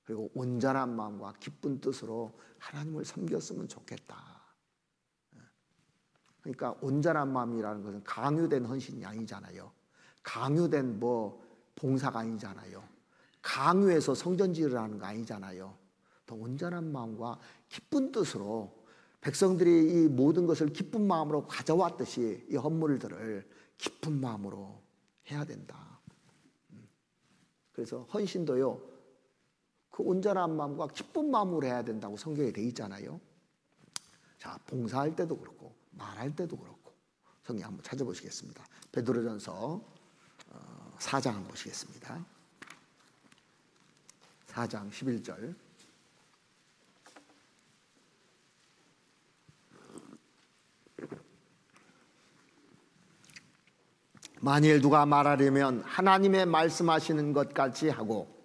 그리고 온전한 마음과 기쁜 뜻으로 하나님을 섬겼으면 좋겠다. 그러니까 온전한 마음이라는 것은 강요된 헌신이 아니잖아요. 강요된 뭐 봉사가 아니잖아요. 강요해서 성전지를 하는 거 아니잖아요. 더 온전한 마음과 기쁜 뜻으로 백성들이 이 모든 것을 기쁜 마음으로 가져왔듯이 이 헌물들을 기쁜 마음으로 해야 된다. 그래서 헌신도요, 그 온전한 마음과 기쁜 마음으로 해야 된다고 성경에 돼 있잖아요. 자, 봉사할 때도 그렇고 말할 때도 그렇고 성경 한번 찾아보시겠습니다. 베드로전서 4장 한번 보시겠습니다. 4장 11절. 만일 누가 말하려면 하나님의 말씀하시는 것 같이 하고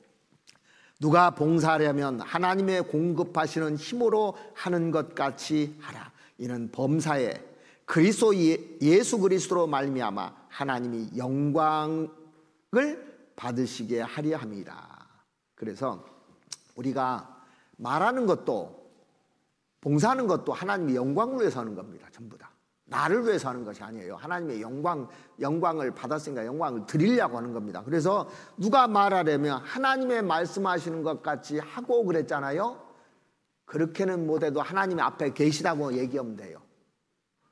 누가 봉사하려면 하나님의 공급하시는 힘으로 하는 것 같이 하라. 이는 범사에 그리스도 예수 그리스도로 말미암아 하나님이 영광을 받으시게 하려 함이라. 그래서 우리가 말하는 것도 봉사하는 것도 하나님의 영광을 위해서 하는 겁니다. 전부 다. 나를 위해서 하는 것이 아니에요. 하나님의 영광을 받았으니까 영광을 드리려고 하는 겁니다. 그래서 누가 말하려면 하나님의 말씀하시는 것 같이 하고 그랬잖아요. 그렇게는 못해도 하나님의 앞에 계시다고 얘기하면 돼요.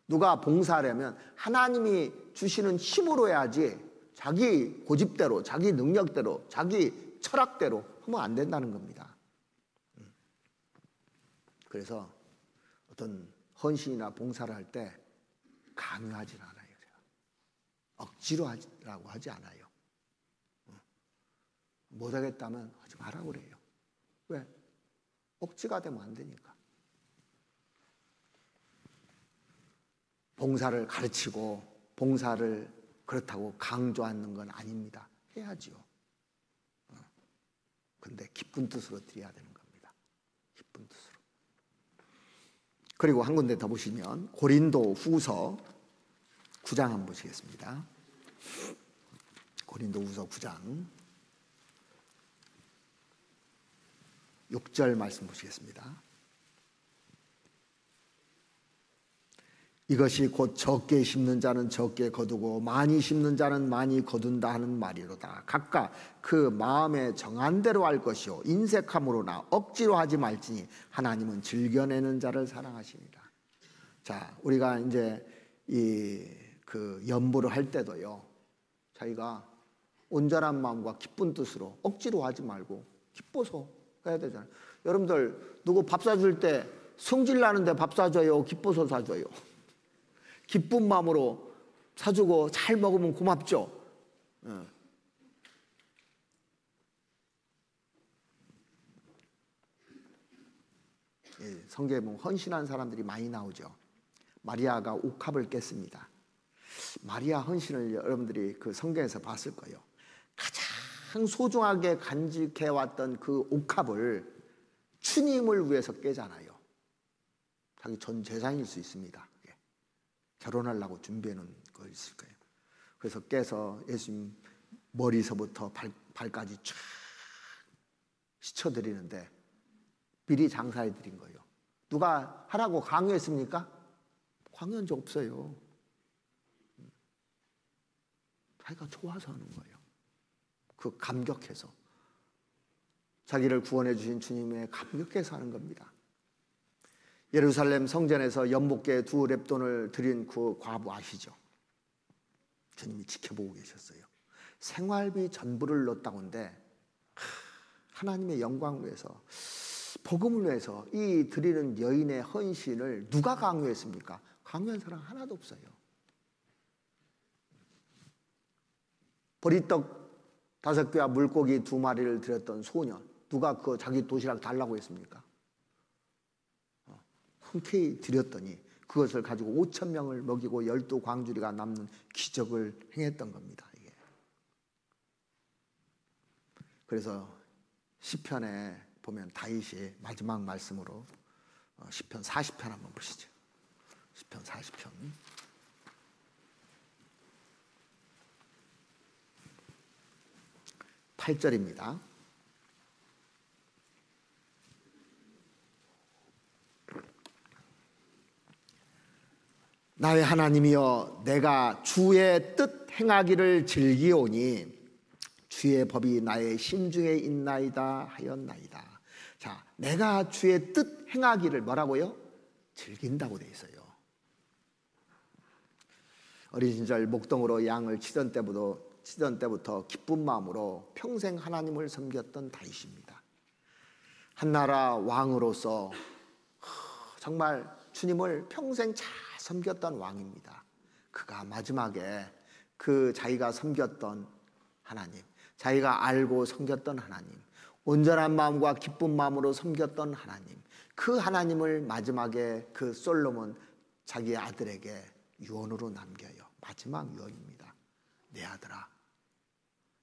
누가 봉사하려면 하나님이 주시는 힘으로 해야지 자기 고집대로, 자기 능력대로, 자기 철학대로 하면 안 된다는 겁니다. 그래서 어떤 헌신이나 봉사를 할 때 강요하지 않아요. 제가. 억지로 하라고 하지 않아요. 못하겠다면 하지 말라고 그래요. 왜? 억지가 되면 안 되니까. 봉사를 가르치고 봉사를 그렇다고 강조하는 건 아닙니다. 해야지요. 근데 기쁜 뜻으로 드려야 되는 겁니다. 기쁜 뜻으로. 그리고 한 군데 더 보시면 고린도 후서 9장 한번 보시겠습니다. 고린도 후서 9장 6절 말씀 보시겠습니다. 이것이 곧 적게 심는 자는 적게 거두고 많이 심는 자는 많이 거둔다 하는 말이로다. 각각 그 마음에 정한 대로 할 것이요 인색함으로나 억지로 하지 말지니 하나님은 즐겨내는 자를 사랑하시니라. 자, 우리가 이제 그 연보를 할 때도요, 자기가 온전한 마음과 기쁜 뜻으로 억지로 하지 말고 기뻐서 해야 되잖아요. 여러분들 누구 밥 사줄 때 성질 나는데 밥 사줘요? 기뻐서 사줘요? 기쁜 마음으로 사주고 잘 먹으면 고맙죠. 성경에 보면 헌신한 사람들이 많이 나오죠. 마리아가 옥합을 깼습니다. 마리아 헌신을 여러분들이 그 성경에서 봤을 거예요. 가장 소중하게 간직해왔던 그 옥합을 주님을 위해서 깨잖아요. 자기 전 재산일 수 있습니다. 결혼하려고 준비해놓은 거 있을 거예요. 그래서 깨서 예수님 머리서부터 발까지 쫙 씻어드리는데 미리 장사해드린 거예요. 누가 하라고 강요했습니까? 당연히 없어요. 자기가 좋아서 하는 거예요. 그 감격해서. 자기를 구원해 주신 주님의 감격해서 하는 겁니다. 예루살렘 성전에서 연못께 2 렙돈을 드린 그 과부 아시죠? 주님이 지켜보고 계셨어요. 생활비 전부를 넣었다고 하는데 하나님의 영광을 위해서, 복음을 위해서 이 드리는 여인의 헌신을 누가 강요했습니까? 강요한 사람 하나도 없어요. 보리떡 5개와 물고기 2마리를 드렸던 소년, 누가 그 자기 도시락 달라고 했습니까? 흔쾌히 드렸더니 그것을 가지고 5,000명을 먹이고 12광주리가 남는 기적을 행했던 겁니다. 이게. 그래서 시편에 보면 다윗이 마지막 말씀으로 시편 40편 한번 보시죠. 시편 40편 8절입니다. 나의 하나님이여, 내가 주의 뜻 행하기를 즐기오니 주의 법이 나의 심중에 있나이다 하였나이다. 자, 내가 주의 뜻 행하기를 뭐라고요? 즐긴다고 돼 있어요. 어린 시절 목동으로 양을 치던 때부터 기쁜 마음으로 평생 하나님을 섬겼던 다윗입니다. 한나라 왕으로서 정말 주님을 평생 잘 섬겼던 왕입니다. 그가 마지막에 그 자기가 섬겼던 하나님, 자기가 알고 섬겼던 하나님, 온전한 마음과 기쁜 마음으로 섬겼던 하나님, 그 하나님을 마지막에 그 솔로몬 자기의 아들에게 유언으로 남겨요. 마지막 유언입니다. 내 아들아,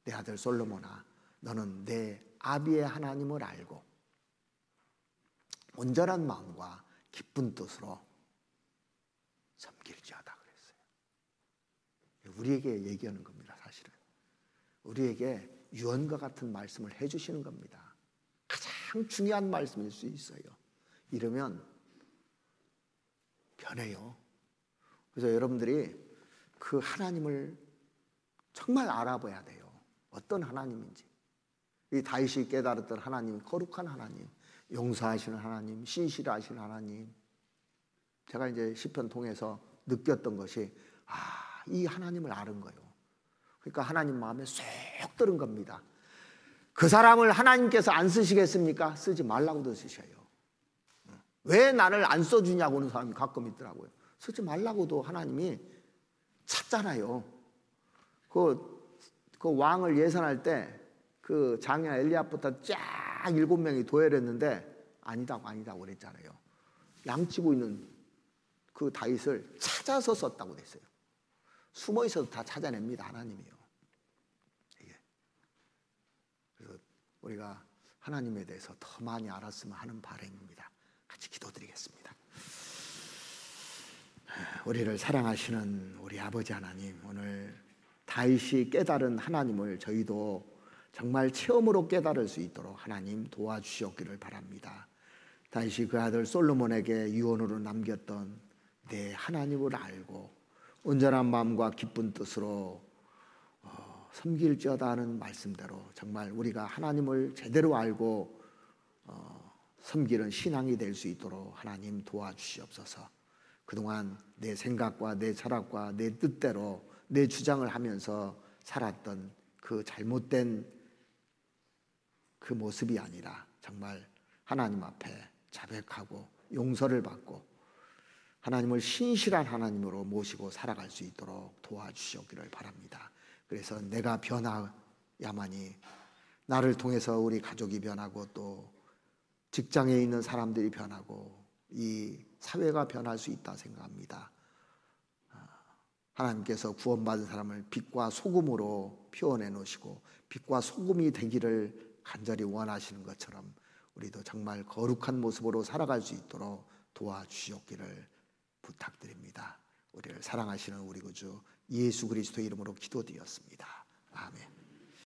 내 아들 솔로몬아, 너는 내 아비의 하나님을 알고 온전한 마음과 기쁜 뜻으로 섬길지어다 그랬어요. 우리에게 얘기하는 겁니다. 사실은 우리에게 유언과 같은 말씀을 해주시는 겁니다. 가장 중요한 말씀일 수 있어요. 이러면 변해요. 그래서 여러분들이 그 하나님을 정말 알아봐야 돼요. 어떤 하나님인지. 이 다윗이 깨달았던 하나님, 거룩한 하나님, 용서하시는 하나님, 신실하시는 하나님. 제가 이제 시편 통해서 느꼈던 것이 이 하나님을 아는 거예요. 그러니까 하나님 마음에 쏙 들은 겁니다. 그 사람을 하나님께서 안 쓰시겠습니까? 쓰지 말라고도 쓰셔요. 왜 나를 안 써주냐고 하는 사람이 가끔 있더라고요. 쓰지 말라고도 하나님이 찾잖아요. 그 왕을 예선할 때 그 장녀 엘리압부터 쫙 7명이 도열했는데 아니다고 그랬잖아요. 양치고 있는 그 다윗을 찾아서 썼다고 됐어요. 숨어 있어도 다 찾아냅니다. 하나님이요. 그래서 우리가 하나님에 대해서 더 많이 알았으면 하는 바람입니다. 같이 기도드리겠습니다. 우리를 사랑하시는 우리 아버지 하나님, 오늘 다윗이 깨달은 하나님을 저희도 정말 체험으로 깨달을 수 있도록 하나님 도와주시옵기를 바랍니다. 다윗이 그 아들 솔로몬에게 유언으로 남겼던 내 하나님을 알고 온전한 마음과 기쁜 뜻으로 섬길지어다 하는 말씀대로 정말 우리가 하나님을 제대로 알고 섬기는 신앙이 될 수 있도록 하나님 도와주시옵소서. 그동안 내 생각과 내 철학과 내 뜻대로 내 주장을 하면서 살았던 그 잘못된 그 모습이 아니라 정말 하나님 앞에 자백하고 용서를 받고 하나님을 신실한 하나님으로 모시고 살아갈 수 있도록 도와주시기를 바랍니다. 그래서 내가 변화야만이 나를 통해서 우리 가족이 변하고 또 직장에 있는 사람들이 변하고 이 사회가 변할 수 있다 생각합니다. 하나님께서 구원받은 사람을 빛과 소금으로 표현해 놓으시고 빛과 소금이 되기를 간절히 원하시는 것처럼 우리도 정말 거룩한 모습으로 살아갈 수 있도록 도와주시옵기를 부탁드립니다. 우리를 사랑하시는 우리 구주 예수 그리스도의 이름으로 기도드렸습니다. 아멘.